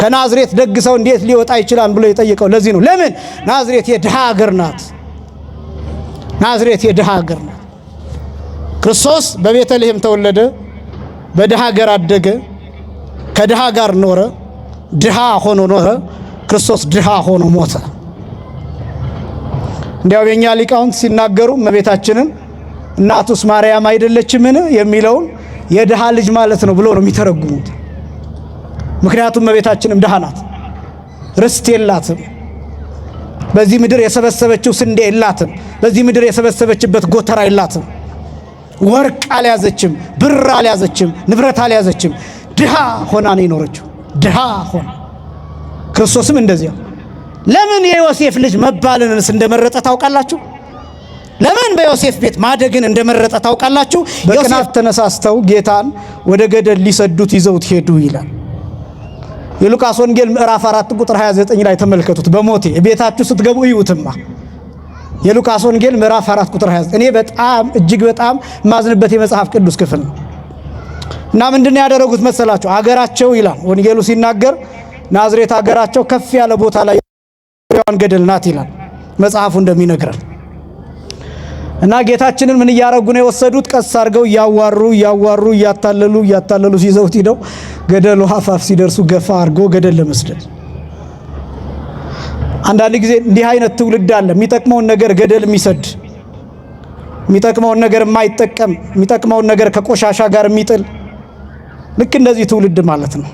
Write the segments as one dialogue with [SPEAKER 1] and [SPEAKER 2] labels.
[SPEAKER 1] ከናዝሬት ደግ ሰው እንዴት ሊወጣ ይችላል ብሎ የጠየቀው ለዚህ ነው። ለምን? ናዝሬት የድሃ ሀገር ናት። ናዝሬት የድሃ ሀገር ናት። ክርስቶስ በቤተልሔም ተወለደ፣ በድሃ ሀገር አደገ፣ ከድሃ ጋር ኖረ፣ ድሃ ሆኖ ኖረ። ክርስቶስ ድሃ ሆኖ ሞተ። እንዲያው የኛ ሊቃውንት ሲናገሩ እመቤታችንን እናቱስ ማርያም አይደለችምን የሚለውን የድሃ ልጅ ማለት ነው ብሎ ነው የሚተረጉሙት። ምክንያቱም እመቤታችንም ድሃ ናት፣ ርስት የላትም። በዚህ ምድር የሰበሰበችው ስንዴ የላትም። በዚህ ምድር የሰበሰበችበት ጎተራ የላትም። ወርቅ አልያዘችም፣ ብር አልያዘችም፣ ንብረት አልያዘችም። ድሃ ሆና ነው የኖረችው። ድሃ ሆና ክርስቶስም እንደዚያ። ለምን የዮሴፍ ልጅ መባልንስ እንደመረጠ ታውቃላችሁ? ለምን በዮሴፍ ቤት ማደግን እንደመረጠ ታውቃላችሁ? በቅናት ተነሳስተው ጌታን ወደ ገደል ሊሰዱት ይዘውት ሄዱ ይላል። የሉቃስ ወንጌል ምዕራፍ 4 ቁጥር 29 ላይ ተመልከቱት። በሞቴ ቤታችሁ ስትገቡ እዩትማ። የሉቃስ ወንጌል ምዕራፍ 4 ቁጥር 29 እኔ በጣም እጅግ በጣም ማዝንበት የመጽሐፍ ቅዱስ ክፍል ነው። እና ምንድነው ያደረጉት መሰላችሁ? አገራቸው ይላል ወንጌሉ ሲናገር ናዝሬት አገራቸው ከፍ ያለ ቦታ ላይ ገደል ናት ይላል መጽሐፉ እንደሚነግረን። እና ጌታችንን ምን እያረጉ ነው የወሰዱት? ቀስ አድርገው እያዋሩ እያታለሉ ሲዘውት ሄደው ገደሉ አፋፍ ሲደርሱ ገፋ አድርጎ ገደል ለመስደድ። አንዳንድ ጊዜ እንዲህ አይነት ትውልድ አለ፣ የሚጠቅመውን ነገር ገደል የሚሰድ፣ የሚጠቅመውን ነገር የማይጠቀም፣ የሚጠቅመውን ነገር ከቆሻሻ ጋር የሚጥል። ልክ እንደዚህ ትውልድ ማለት ነው።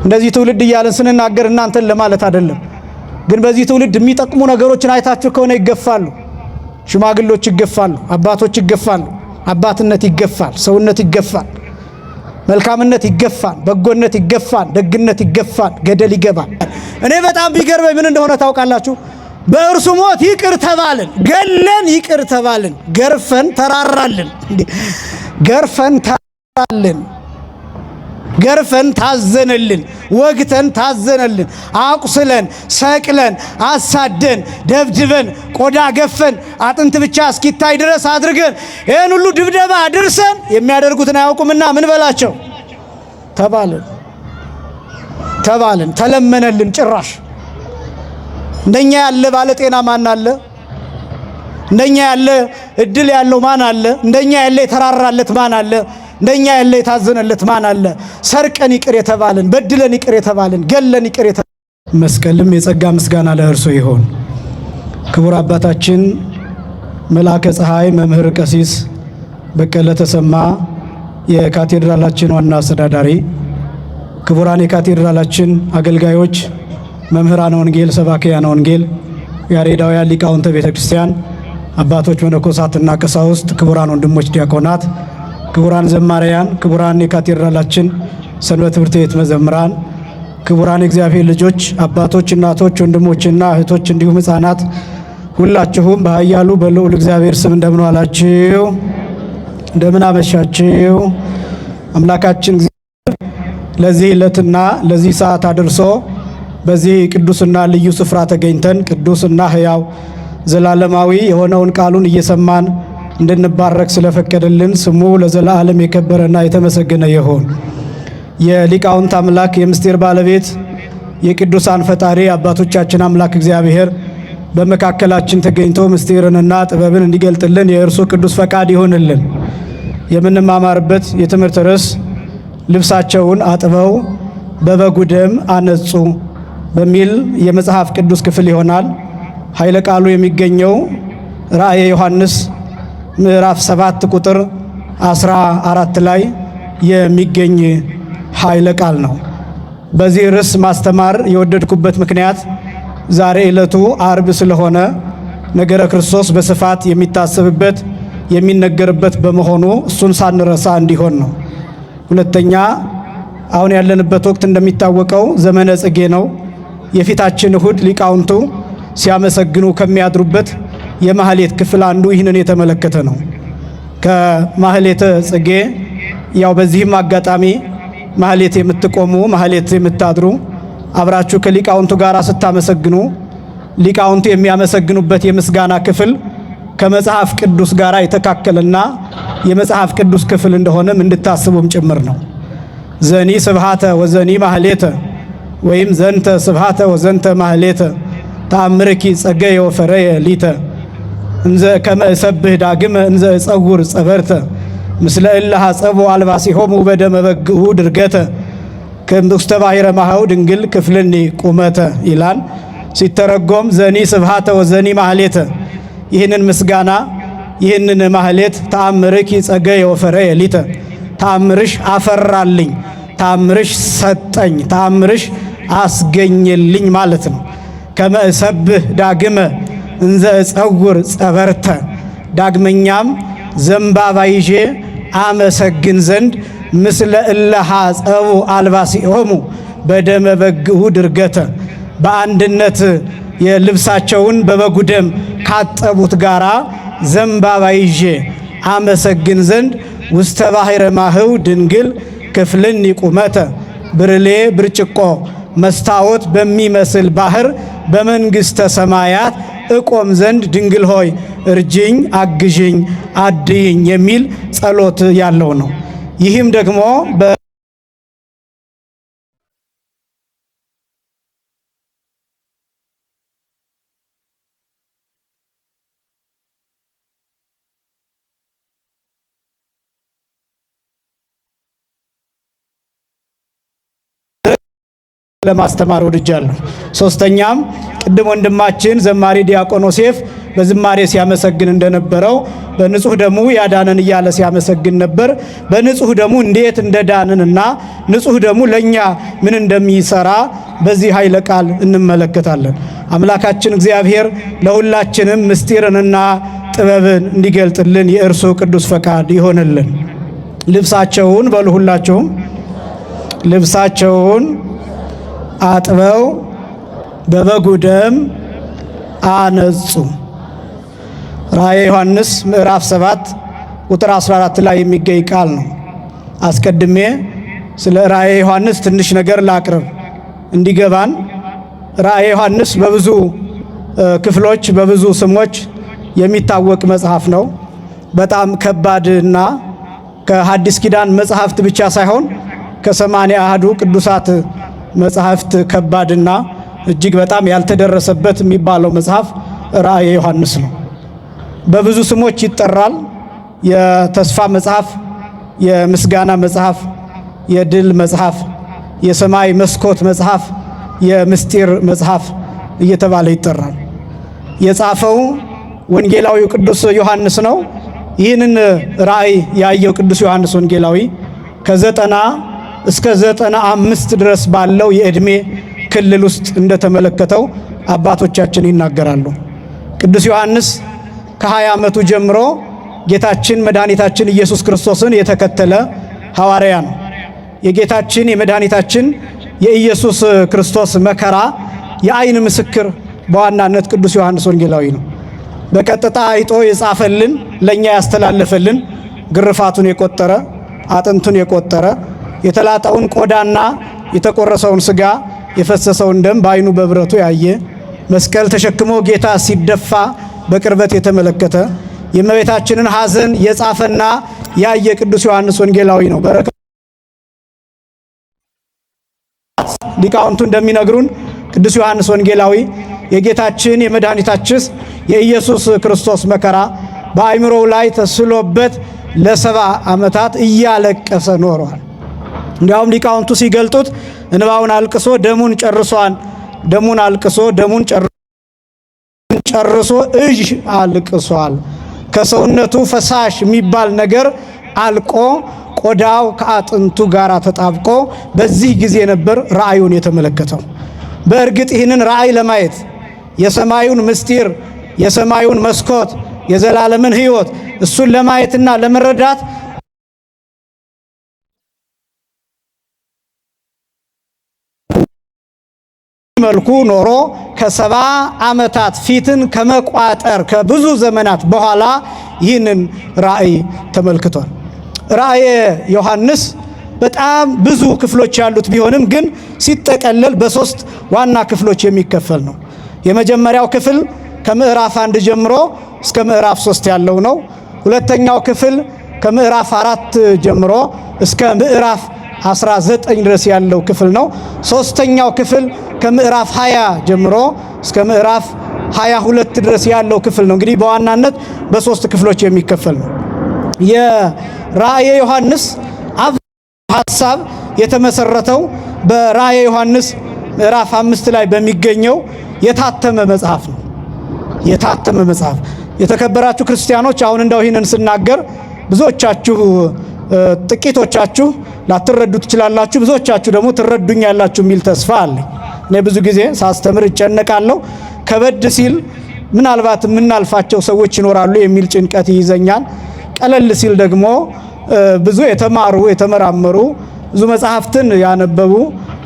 [SPEAKER 1] እንደዚህ ትውልድ እያለን ስንናገር እናንተን ለማለት አይደለም። ግን በዚህ ትውልድ የሚጠቅሙ ነገሮችን አይታችሁ ከሆነ ይገፋሉ። ሽማግሎች ይገፋሉ፣ አባቶች ይገፋሉ፣ አባትነት ይገፋል፣ ሰውነት ይገፋል፣ መልካምነት ይገፋል፣ በጎነት ይገፋል፣ ደግነት ይገፋል፣ ገደል ይገባል። እኔ በጣም ቢገርመኝ ምን እንደሆነ ታውቃላችሁ? በእርሱ ሞት ይቅር ተባልን፣ ገለን ይቅር ተባልን፣ ገርፈን ተራራልን። ገርፈን ተራራልን፣ ገርፈን ታዘነልን፣ ወግተን ታዘነልን፣ አቁስለን፣ ሰቅለን፣ አሳደን፣ ደብድበን፣ ቆዳ ገፈን፣ አጥንት ብቻ እስኪታይ ድረስ አድርገን ይህን ሁሉ ድብደባ አድርሰን የሚያደርጉትን አያውቁምና ምን በላቸው ተባልን፣ ተለመነልን። ጭራሽ እንደኛ ያለ ባለጤና ማን አለ? እንደኛ ያለ እድል ያለው ማን አለ? እንደኛ ያለ የተራራለት ማን አለ? እንደኛ ያለ የታዘነለት ማን አለ? ሰርቀን ይቅር የተባልን፣ በድለን ይቅር የተባልን፣ ገለን ይቅር የተባልን። መስቀልም የጸጋ ምስጋና ለእርሱ ይሆን። ክቡር አባታችን መልአከ ፀሐይ መምህር ቀሲስ በቀለ ተሰማ የካቴድራላችን ዋና አስተዳዳሪ፣ ክቡራን የካቴድራላችን አገልጋዮች፣ መምህራን ወንጌል፣ ሰባክያነ ወንጌል፣ ያሬዳውያን ሊቃውንተ ቤተክርስቲያን፣ አባቶች መነኮሳትና ቀሳውስት፣ ክቡራን ወንድሞች ዲያቆናት፣ ክቡራን ዘማሪያን፣ ክቡራን የካቴድራላችን ሰንበት ትምህርት ቤት መዘምራን፣ ክቡራን የእግዚአብሔር ልጆች፣ አባቶች፣ እናቶች፣ ወንድሞችና እህቶች እንዲሁም ሕፃናት ሁላችሁም በኃያሉ በልዑል እግዚአብሔር ስም እንደምን ዋላችሁ? እንደምን አመሻችሁ? አምላካችን ለዚህ ዕለትና ለዚህ ሰዓት አድርሶ በዚህ ቅዱስና ልዩ ስፍራ ተገኝተን ቅዱስና ሕያው ዘላለማዊ የሆነውን ቃሉን እየሰማን እንድንባረክ ስለፈቀደልን ስሙ ለዘላለም የከበረና የተመሰገነ ይሁን። የሊቃውንት አምላክ የምስጢር ባለቤት የቅዱሳን ፈጣሪ አባቶቻችን አምላክ እግዚአብሔር በመካከላችን ተገኝቶ ምስጢርንና ጥበብን እንዲገልጥልን የእርሱ ቅዱስ ፈቃድ ይሆንልን። የምንማማርበት የትምህርት ርዕስ ልብሳቸውን አጥበው በበጉ ደም አነጹ በሚል የመጽሐፍ ቅዱስ ክፍል ይሆናል። ኃይለ ቃሉ የሚገኘው ራእየ ዮሐንስ ምዕራፍ 7 ቁጥር 14 ላይ የሚገኝ ኃይለ ቃል ነው። በዚህ ርዕስ ማስተማር የወደድኩበት ምክንያት ዛሬ ዕለቱ አርብ ስለሆነ ነገረ ክርስቶስ በስፋት የሚታሰብበት የሚነገርበት በመሆኑ እሱን ሳንረሳ እንዲሆን ነው። ሁለተኛ አሁን ያለንበት ወቅት እንደሚታወቀው ዘመነ ጽጌ ነው። የፊታችን እሁድ ሊቃውንቱ ሲያመሰግኑ ከሚያድሩበት የማህሌት ክፍል አንዱ ይህንን የተመለከተ ነው። ከማህሌተ ጽጌ ያው በዚህም አጋጣሚ ማህሌት የምትቆሙ ማህሌት የምታድሩ አብራችሁ ከሊቃውንቱ ጋር ስታመሰግኑ ሊቃውንቱ የሚያመሰግኑበት የምስጋና ክፍል ከመጽሐፍ ቅዱስ ጋር የተካከለና የመጽሐፍ ቅዱስ ክፍል እንደሆነም እንድታስቡም ጭምር ነው። ዘኒ ስብሃተ ወዘኒ ማህሌተ ወይም ዘንተ ስብሃተ ወዘንተ ማህሌተ ተአምርኪ ጸገየ ወፈረየ ሊተ እንዘ ከመ እሰብህ ዳግመ እንዘ እጸውር ጸበርተ ምስለ እለ ሐጸቡ አልባሲሆሙ በደመ በግሁ ድርገተ ከውስተ ባሕረ ማህው ድንግል ክፍልኒ ቁመተ ይላል። ሲተረጎም ዘኒ ስብሃተ ወዘኒ ማህሌተ ይህንን ምስጋና ይህንን ማህሌት ተአምርኪ ጸገየ ወፈረየ ሊተ ተአምርሽ አፈራልኝ፣ ተአምርሽ ሰጠኝ፣ ተአምርሽ አስገኘልኝ ማለት ነው። ከመ እሰብህ ዳግመ እንዘ እጸውር ጸበርተ ዳግመኛም ዘንባባ ይዤ አመሰግን ዘንድ ምስለ እለ ሐጸቡ አልባሲሆሙ በደመ በግሁ ድርገተ በአንድነት የልብሳቸውን በበጉ ደም ካጠቡት ጋራ ዘንባባ ይዤ አመሰግን ዘንድ ውስተ ባሕረ ማህው ድንግል ክፍልኒ ቁመተ ብርሌ ብርጭቆ መስታወት በሚመስል ባህር በመንግሥተ ሰማያት እቆም ዘንድ ድንግል ሆይ እርጅኝ፣ አግዥኝ፣ አድይኝ የሚል ጸሎት ያለው ነው። ይህም ደግሞ ለማስተማር ወድጃለሁ። ሶስተኛም ቅድም ወንድማችን ዘማሪ ዲያቆን ዮሴፍ በዝማሬ ሲያመሰግን እንደነበረው በንጹህ ደሙ ያዳነን እያለ ሲያመሰግን ነበር። በንጹህ ደሙ እንዴት እንደዳንንና ንጹህ ደሙ ለኛ ምን እንደሚሰራ በዚህ ኃይለ ቃል እንመለከታለን። አምላካችን እግዚአብሔር ለሁላችንም ምስጢርንና ጥበብን እንዲገልጥልን የእርሱ ቅዱስ ፈቃድ ይሆንልን። ልብሳቸውን በሉ ሁላችሁም ልብሳቸውን አጥበው በበጉ ደም አነጹ። ራእየ ዮሐንስ ምዕራፍ 7 ቁጥር 14 ላይ የሚገኝ ቃል ነው። አስቀድሜ ስለ ራእየ ዮሐንስ ትንሽ ነገር ላቅርብ እንዲገባን። ራእየ ዮሐንስ በብዙ ክፍሎች በብዙ ስሞች የሚታወቅ መጽሐፍ ነው። በጣም ከባድና ከሐዲስ ኪዳን መጽሐፍት ብቻ ሳይሆን ከ80 አሐዱ ቅዱሳት መጽሐፍት ከባድና እጅግ በጣም ያልተደረሰበት የሚባለው መጽሐፍ ራእየ ዮሐንስ ነው። በብዙ ስሞች ይጠራል። የተስፋ መጽሐፍ፣ የምስጋና መጽሐፍ፣ የድል መጽሐፍ፣ የሰማይ መስኮት መጽሐፍ፣ የምስጢር መጽሐፍ እየተባለ ይጠራል። የጻፈው ወንጌላዊው ቅዱስ ዮሐንስ ነው። ይህንን ራእይ ያየው ቅዱስ ዮሐንስ ወንጌላዊ ከ90 እስከ 95 ድረስ ባለው የዕድሜ ክልል ውስጥ እንደተመለከተው አባቶቻችን ይናገራሉ። ቅዱስ ዮሐንስ ከ20 ዓመቱ ጀምሮ ጌታችን መድኃኒታችን ኢየሱስ ክርስቶስን የተከተለ ሐዋርያ ነው። የጌታችን የመድኃኒታችን የኢየሱስ ክርስቶስ መከራ የዓይን ምስክር በዋናነት ቅዱስ ዮሐንስ ወንጌላዊ ነው። በቀጥታ አይቶ የጻፈልን ለኛ ያስተላለፈልን ግርፋቱን የቆጠረ አጥንቱን የቆጠረ የተላጠውን ቆዳና የተቆረሰውን ስጋ የፈሰሰውን ደም በዓይኑ በብረቱ ያየ መስቀል ተሸክሞ ጌታ ሲደፋ በቅርበት የተመለከተ የእመቤታችንን ሐዘን የጻፈና ያየ ቅዱስ ዮሐንስ ወንጌላዊ ነው። ሊቃውንቱ እንደሚነግሩን ቅዱስ ዮሐንስ ወንጌላዊ የጌታችን የመድኃኒታችን የኢየሱስ ክርስቶስ መከራ በአእምሮው ላይ ተስሎበት ለ70 ዓመታት እያለቀሰ ኖሯል። እንዲያውም ሊቃውንቱ ሲገልጡት እንባውን አልቅሶ ደሙን ጨርሷል። ደሙን አልቅሶ ደሙን ጨርሶ እጅ አልቅሷል። ከሰውነቱ ፈሳሽ የሚባል ነገር አልቆ ቆዳው ከአጥንቱ ጋር ተጣብቆ በዚህ ጊዜ ነበር ራእዩን የተመለከተው። በእርግጥ ይህንን ራእይ ለማየት የሰማዩን ምስጢር የሰማዩን መስኮት የዘላለምን ሕይወት እሱን ለማየትና ለመረዳት መልኩ ኖሮ ከ70 ዓመታት ፊትን ከመቋጠር ከብዙ ዘመናት በኋላ ይህንን ራእይ ተመልክቷል። ራእየ ዮሐንስ በጣም ብዙ ክፍሎች ያሉት ቢሆንም ግን ሲጠቀለል በሶስት ዋና ክፍሎች የሚከፈል ነው። የመጀመሪያው ክፍል ከምዕራፍ 1 ጀምሮ እስከ ምዕራፍ 3 ያለው ነው። ሁለተኛው ክፍል ከምዕራፍ 4 ጀምሮ እስከ ምዕራፍ 19 ድረስ ያለው ክፍል ነው። ሶስተኛው ክፍል ከምዕራፍ 20 ጀምሮ እስከ ምዕራፍ 22 ድረስ ያለው ክፍል ነው። እንግዲህ በዋናነት በሶስት ክፍሎች የሚከፈል ነው። የራእየ ዮሐንስ ሐሳብ የተመሰረተው በራእየ ዮሐንስ ምዕራፍ 5 ላይ በሚገኘው የታተመ መጽሐፍ ነው። የታተመ መጽሐፍ የተከበራችሁ ክርስቲያኖች፣ አሁን እንደው ይህንን ስናገር ብዙዎቻችሁ ጥቂቶቻችሁ ላትረዱ ትችላላችሁ፣ ብዙዎቻችሁ ደግሞ ትረዱኛላችሁ የሚል ተስፋ አለኝ። እኔ ብዙ ጊዜ ሳስተምር እጨነቃለሁ። ከበድ ሲል ምናልባት የምናልፋቸው ሰዎች ይኖራሉ የሚል ጭንቀት ይይዘኛል። ቀለል ሲል ደግሞ ብዙ የተማሩ የተመራመሩ ብዙ መጽሐፍትን ያነበቡ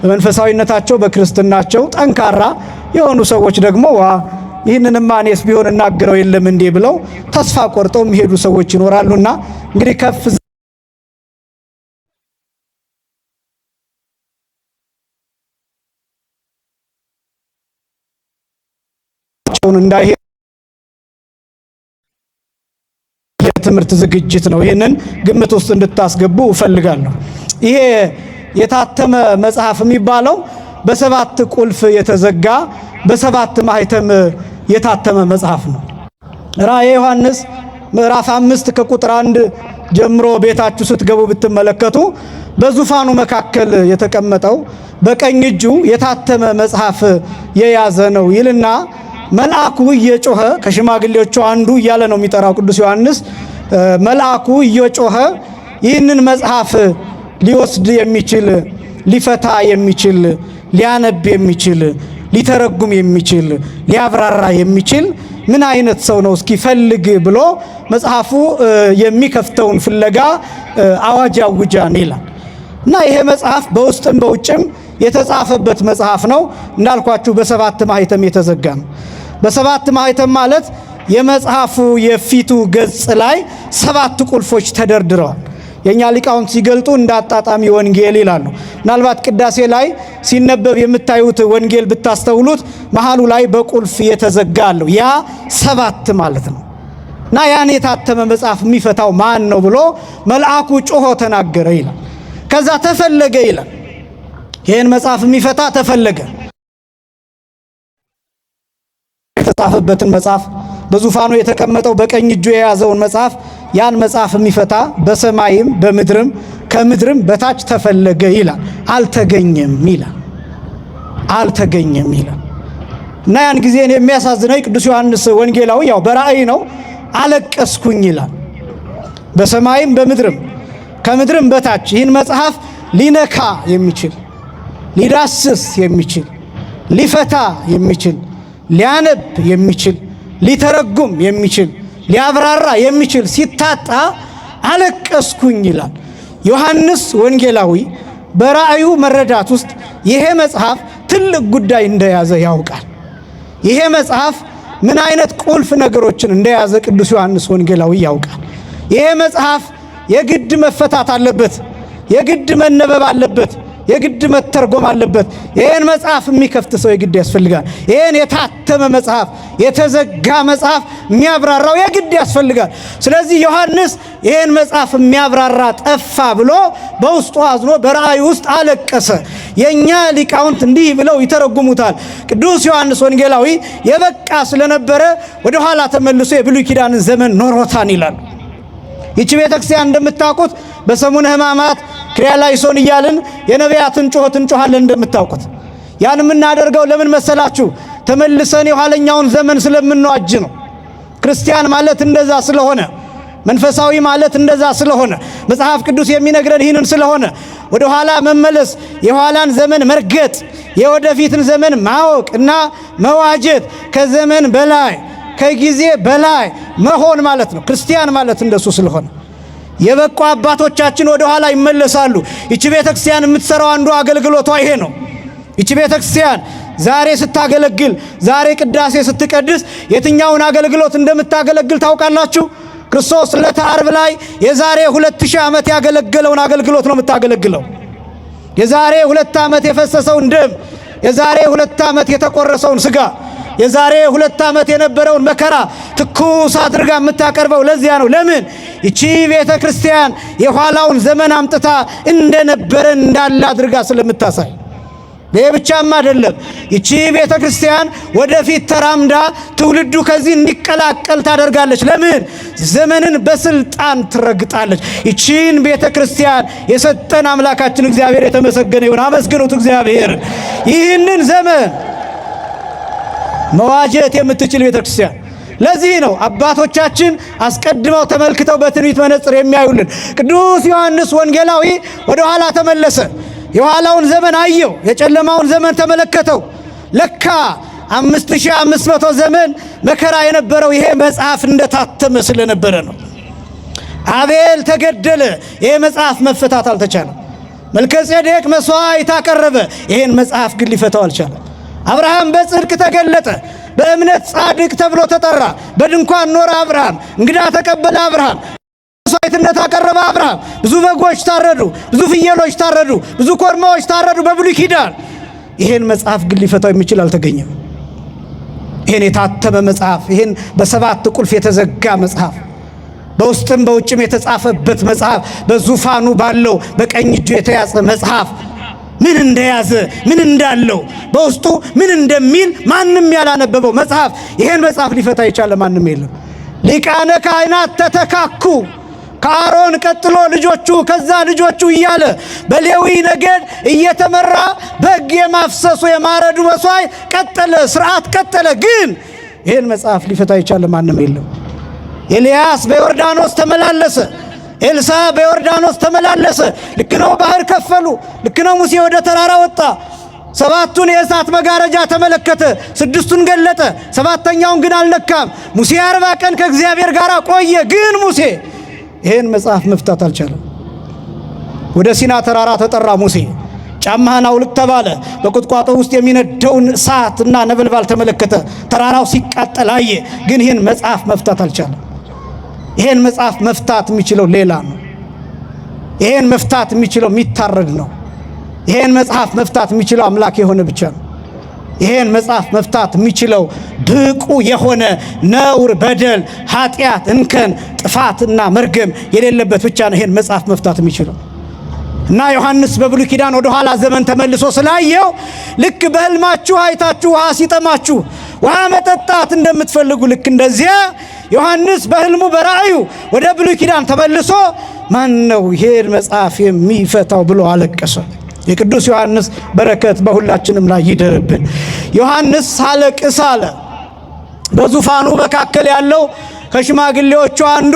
[SPEAKER 1] በመንፈሳዊነታቸው በክርስትናቸው ጠንካራ የሆኑ ሰዎች ደግሞ ይህንንማ እኔስ ቢሆን እናገረው የለም እንዴ ብለው ተስፋ ቆርጠው የሚሄዱ ሰዎች ይኖራሉና እንግዲህ ከፍ እንዳይሄ የትምህርት ዝግጅት ነው። ይህንን ግምት ውስጥ እንድታስገቡ እፈልጋለሁ። ይሄ የታተመ መጽሐፍ የሚባለው በሰባት ቁልፍ የተዘጋ በሰባት ማህተም የታተመ መጽሐፍ ነው። ራእየ ዮሐንስ ምዕራፍ 5 ከቁጥር 1 ጀምሮ ቤታችሁ ስትገቡ ብትመለከቱ በዙፋኑ መካከል የተቀመጠው በቀኝ እጁ የታተመ መጽሐፍ የያዘ ነው ይልና መልአኩ እየጮኸ ከሽማግሌዎቹ አንዱ እያለ ነው የሚጠራው ቅዱስ ዮሐንስ። መልአኩ እየጮኸ ይህንን መጽሐፍ ሊወስድ የሚችል ሊፈታ የሚችል ሊያነብ የሚችል ሊተረጉም የሚችል ሊያብራራ የሚችል ምን አይነት ሰው ነው እስኪ ፈልግ ብሎ መጽሐፉ የሚከፍተውን ፍለጋ አዋጅ ያውጃን ይላል። እና ይሄ መጽሐፍ በውስጥም በውጭም የተጻፈበት መጽሐፍ ነው። እንዳልኳችሁ በሰባት ማህተም የተዘጋ ነው። በሰባት ማህተም ማለት የመጽሐፉ የፊቱ ገጽ ላይ 7 ቁልፎች ተደርድረዋል። የኛ ሊቃውንት ሲገልጡ እንዳጣጣሚ ወንጌል ይላሉ። ምናልባት ቅዳሴ ላይ ሲነበብ የምታዩት ወንጌል ብታስተውሉት መሃሉ ላይ በቁልፍ የተዘጋ አለው። ያ 7 ማለት ነው። እና ያን የታተመ መጽሐፍ የሚፈታው ማን ነው ብሎ መልአኩ ጮሆ ተናገረ ይላል። ከዛ ተፈለገ ይላል። ይህን መጽሐፍ የሚፈታ ተፈለገ። የተጻፈበትን መጽሐፍ በዙፋኑ የተቀመጠው በቀኝ እጁ የያዘውን መጽሐፍ ያን መጽሐፍ የሚፈታ በሰማይም በምድርም ከምድርም በታች ተፈለገ ይላል። አልተገኘም ይላል። አልተገኘም ይላል። እና ያን ጊዜ የሚያሳዝነኝ ቅዱስ ዮሐንስ ወንጌላዊ ያው በራእይ ነው፣ አለቀስኩኝ ይላል። በሰማይም በምድርም ከምድርም በታች ይህን መጽሐፍ ሊነካ የሚችል ሊዳስስ የሚችል ሊፈታ የሚችል ሊያነብ የሚችል ሊተረጉም የሚችል ሊያብራራ የሚችል ሲታጣ አለቀስኩኝ ይላል። ዮሐንስ ወንጌላዊ በራእዩ መረዳት ውስጥ ይሄ መጽሐፍ ትልቅ ጉዳይ እንደያዘ ያውቃል። ይሄ መጽሐፍ ምን አይነት ቁልፍ ነገሮችን እንደያዘ ቅዱስ ዮሐንስ ወንጌላዊ ያውቃል። ይሄ መጽሐፍ የግድ መፈታት አለበት፣ የግድ መነበብ አለበት፣ የግድ መተርጎም አለበት። ይሄን መጽሐፍ የሚከፍት ሰው የግድ ያስፈልጋል። ይሄን የታተመ መጽሐፍ የተዘጋ መጽሐፍ የሚያብራራው የግድ ያስፈልጋል። ስለዚህ ዮሐንስ ይሄን መጽሐፍ የሚያብራራ ጠፋ ብሎ በውስጡ አዝኖ በራእዩ ውስጥ አለቀሰ። የኛ ሊቃውንት እንዲህ ብለው ይተረጉሙታል። ቅዱስ ዮሐንስ ወንጌላዊ የበቃ ስለነበረ ወደ ኋላ ተመልሶ የብሉይ ኪዳንን ዘመን ኖሮታን ይላል። ይህች ቤተክርስቲያን እንደምታውቁት በሰሙነ ሕማማት ክሪያላይሶን እያልን የነቢያትን ጩኸት እንጮኻለን። እንደምታውቁት ያን የምናደርገው ለምን መሰላችሁ? ተመልሰን የኋለኛውን ዘመን ስለምንዋጅ ነው። ክርስቲያን ማለት እንደዛ ስለሆነ፣ መንፈሳዊ ማለት እንደዛ ስለሆነ፣ መጽሐፍ ቅዱስ የሚነግረን ይህንን ስለሆነ ወደ ኋላ መመለስ፣ የኋላን ዘመን መርገጥ፣ የወደፊትን ዘመን ማወቅ እና መዋጀት፣ ከዘመን በላይ ከጊዜ በላይ መሆን ማለት ነው። ክርስቲያን ማለት እንደሱ ስለሆነ የበቁ አባቶቻችን ወደ ኋላ ይመለሳሉ። ይቺ ቤተክርስቲያን የምትሰራው አንዱ አገልግሎቷ ይሄ ነው። ይቺ ቤተክርስቲያን ዛሬ ስታገለግል፣ ዛሬ ቅዳሴ ስትቀድስ የትኛውን አገልግሎት እንደምታገለግል ታውቃላችሁ? ክርስቶስ ዕለተ ዓርብ ላይ የዛሬ 2000 ዓመት ያገለገለውን አገልግሎት ነው የምታገለግለው። የዛሬ 2 ዓመት የፈሰሰውን ደም፣ የዛሬ 2 ዓመት የተቆረሰውን ስጋ የዛሬ 2 ዓመት የነበረውን መከራ ትኩስ አድርጋ የምታቀርበው ለዚያ ነው። ለምን? እቺ ቤተ ክርስቲያን የኋላውን ዘመን አምጥታ እንደነበረ እንዳለ አድርጋ ስለምታሳይ። ለብቻም አይደለም፣ እቺ ቤተ ክርስቲያን ወደፊት ተራምዳ ትውልዱ ከዚህ እንዲቀላቀል ታደርጋለች። ለምን? ዘመንን በስልጣን ትረግጣለች። እቺን ቤተ ክርስቲያን የሰጠን አምላካችን እግዚአብሔር የተመሰገነ ይሁን። አመስግኑት እግዚአብሔር። ይህንን ዘመን መዋጀት የምትችል ቤተ ክርስቲያን። ለዚህ ነው አባቶቻችን አስቀድመው ተመልክተው በትንቢት መነጽር የሚያዩልን። ቅዱስ ዮሐንስ ወንጌላዊ ወደ ኋላ ተመለሰ። የኋላውን ዘመን አየው፣ የጨለማውን ዘመን ተመለከተው። ለካ 5500 ዘመን መከራ የነበረው ይሄ መጽሐፍ እንደታተመ ስለነበረ ነው። አቤል ተገደለ፣ ይሄ መጽሐፍ መፈታት አልተቻለም። መልከጼዴቅ መስዋዕት አቀረበ፣ ይሄን መጽሐፍ ግን ሊፈታው አልቻለም። አብርሃም በጽድቅ ተገለጠ፣ በእምነት ጻድቅ ተብሎ ተጠራ። በድንኳን ኖረ አብርሃም፣ እንግዳ ተቀበለ አብርሃም፣ መስዋዕትነት አቀረበ አብርሃም። ብዙ በጎች ታረዱ፣ ብዙ ፍየሎች ታረዱ፣ ብዙ ኮርማዎች ታረዱ በብሉይ ኪዳን። ይሄን መጽሐፍ ግን ሊፈታው የሚችል አልተገኘም። ይሄን የታተመ መጽሐፍ፣ ይሄን በ7 ቁልፍ የተዘጋ መጽሐፍ፣ በውስጥም በውጭም የተጻፈበት መጽሐፍ፣ በዙፋኑ ባለው በቀኝ እጁ የተያዘ መጽሐፍ ምን እንደያዘ ምን እንዳለው በውስጡ ምን እንደሚል ማንም ያላነበበው መጽሐፍ፣ ይሄን መጽሐፍ ሊፈታ የቻለ ማንም የለም። ሊቃነ ካህናት ተተካኩ። ከአሮን ቀጥሎ ልጆቹ፣ ከዛ ልጆቹ እያለ በሌዊ ነገድ እየተመራ በሕግ የማፍሰሱ የማረዱ መስዋዕት ቀጠለ፣ ስርዓት ቀጠለ። ግን ይሄን መጽሐፍ ሊፈታ የቻለ ማንም የለም። ኤልያስ በዮርዳኖስ ተመላለሰ፣ ኤልሳ በዮርዳኖስ ተመላለሰ። ልክ ነው፣ ባህር ከፈሉ። ልክ ነው፣ ሙሴ ወደ ተራራ ወጣ። 7ቱን የእሳት መጋረጃ ተመለከተ፣ 6ቱን ገለጠ፣ 7ኛውን ግን አልነካም። ሙሴ 40 ቀን ከእግዚአብሔር ጋር ቆየ። ግን ሙሴ ይሄን መጽሐፍ መፍታት አልቻለም። ወደ ሲና ተራራ ተጠራ ሙሴ። ጫማህን አውልቅ ተባለ። በቁጥቋጦ ውስጥ የሚነደውን እሳትና ነበልባል ተመለከተ። ተራራው ሲቃጠል አየ። ግን ይሄን መጽሐፍ መፍታት አልቻለም። ይሄን መጽሐፍ መፍታት የሚችለው ሌላ ነው። ይሄን መፍታት የሚችለው የሚታረድ ነው። ይሄን መጽሐፍ መፍታት የሚችለው አምላክ የሆነ ብቻ ነው። ይሄን መጽሐፍ መፍታት የሚችለው ብቁ የሆነ ነውር፣ በደል፣ ኃጢአት፣ እንከን፣ ጥፋትና መርገም የሌለበት ብቻ ነው ይሄን መጽሐፍ መፍታት የሚችለው። እና ዮሐንስ በብሉይ ኪዳን ወደ ኋላ ዘመን ተመልሶ ስላየው ልክ በህልማችሁ አይታችሁ ውሃ ሲጠማችሁ ውሃ መጠጣት እንደምትፈልጉ ልክ እንደዚያ ዮሐንስ በህልሙ በራእዩ ወደ ብሉይ ኪዳን ተመልሶ ማን ነው ይሄን መጽሐፍ የሚፈታው ብሎ አለቀሰ። የቅዱስ ዮሐንስ በረከት በሁላችንም ላይ ይደርብን። ዮሐንስ ሳለቅስ አለ። በዙፋኑ መካከል ያለው ከሽማግሌዎቹ አንዱ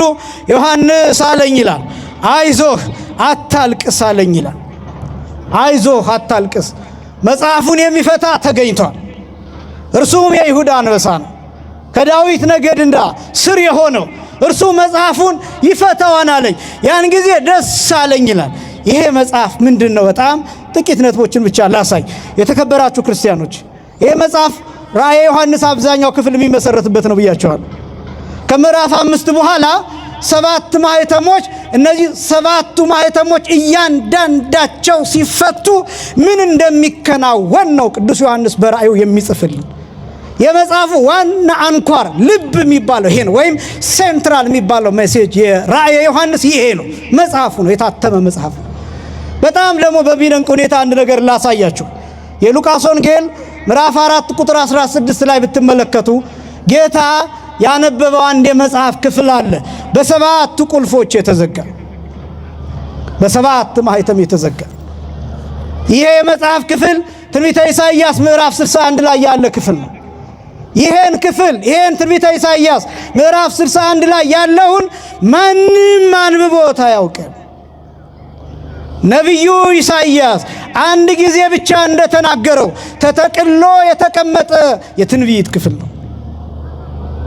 [SPEAKER 1] ዮሐንስ አለኝ ይላል። አይዞህ አታልቅስ አለኝ ይላል። አይዞህ አታልቅስ። መጽሐፉን የሚፈታ ተገኝቷል። እርሱም የይሁዳ አንበሳ ነው፣ ከዳዊት ነገድና ስር የሆነው እርሱ መጽሐፉን ይፈታዋን አለኝ። ያን ጊዜ ደስ አለኝ ይላል። ይሄ መጽሐፍ ምንድነው? በጣም ጥቂት ነጥቦችን ብቻ ላሳይ። የተከበራችሁ ክርስቲያኖች፣ ይሄ መጽሐፍ ራእየ ዮሐንስ አብዛኛው ክፍል የሚመሰረትበት ነው ብያቸዋለሁ። ከምዕራፍ 5 በኋላ 7 ማህተሞች፣ እነዚህ 7ቱ ማህተሞች እያንዳንዳቸው ሲፈቱ ምን እንደሚከናወን ነው ቅዱስ ዮሐንስ በራእዩ የሚጽፍልን። የመጽሐፉ ዋና አንኳር ልብ የሚባለው ይሄ ነው፣ ወይም ሴንትራል የሚባለው ሜሴጅ የራእየ ዮሐንስ ይሄ ነው። መጽሐፉ ነው፣ የታተመ መጽሐፍ ነው። በጣም ደግሞ በሚደንቅ ሁኔታ አንድ ነገር ላሳያችሁ። የሉቃስ ወንጌል ምዕራፍ 4 ቁጥር 16 ላይ ብትመለከቱ ጌታ ያነበበው አንድ የመጽሐፍ ክፍል አለ፣ በ7 ቁልፎች የተዘጋ፣ በ7 ማህተም የተዘጋ። ይሄ የመጽሐፍ ክፍል ትንቢተ ኢሳይያስ ምዕራፍ 61 ላይ ያለ ክፍል ነው። ይሄን ክፍል ይሄን ትንቢተ ኢሳይያስ ምዕራፍ 61 ላይ ያለውን ማንም አንብቦት አያውቅም። ነቢዩ ኢሳይያስ አንድ ጊዜ ብቻ እንደተናገረው ተጠቅሎ የተቀመጠ የትንቢት ክፍል ነው።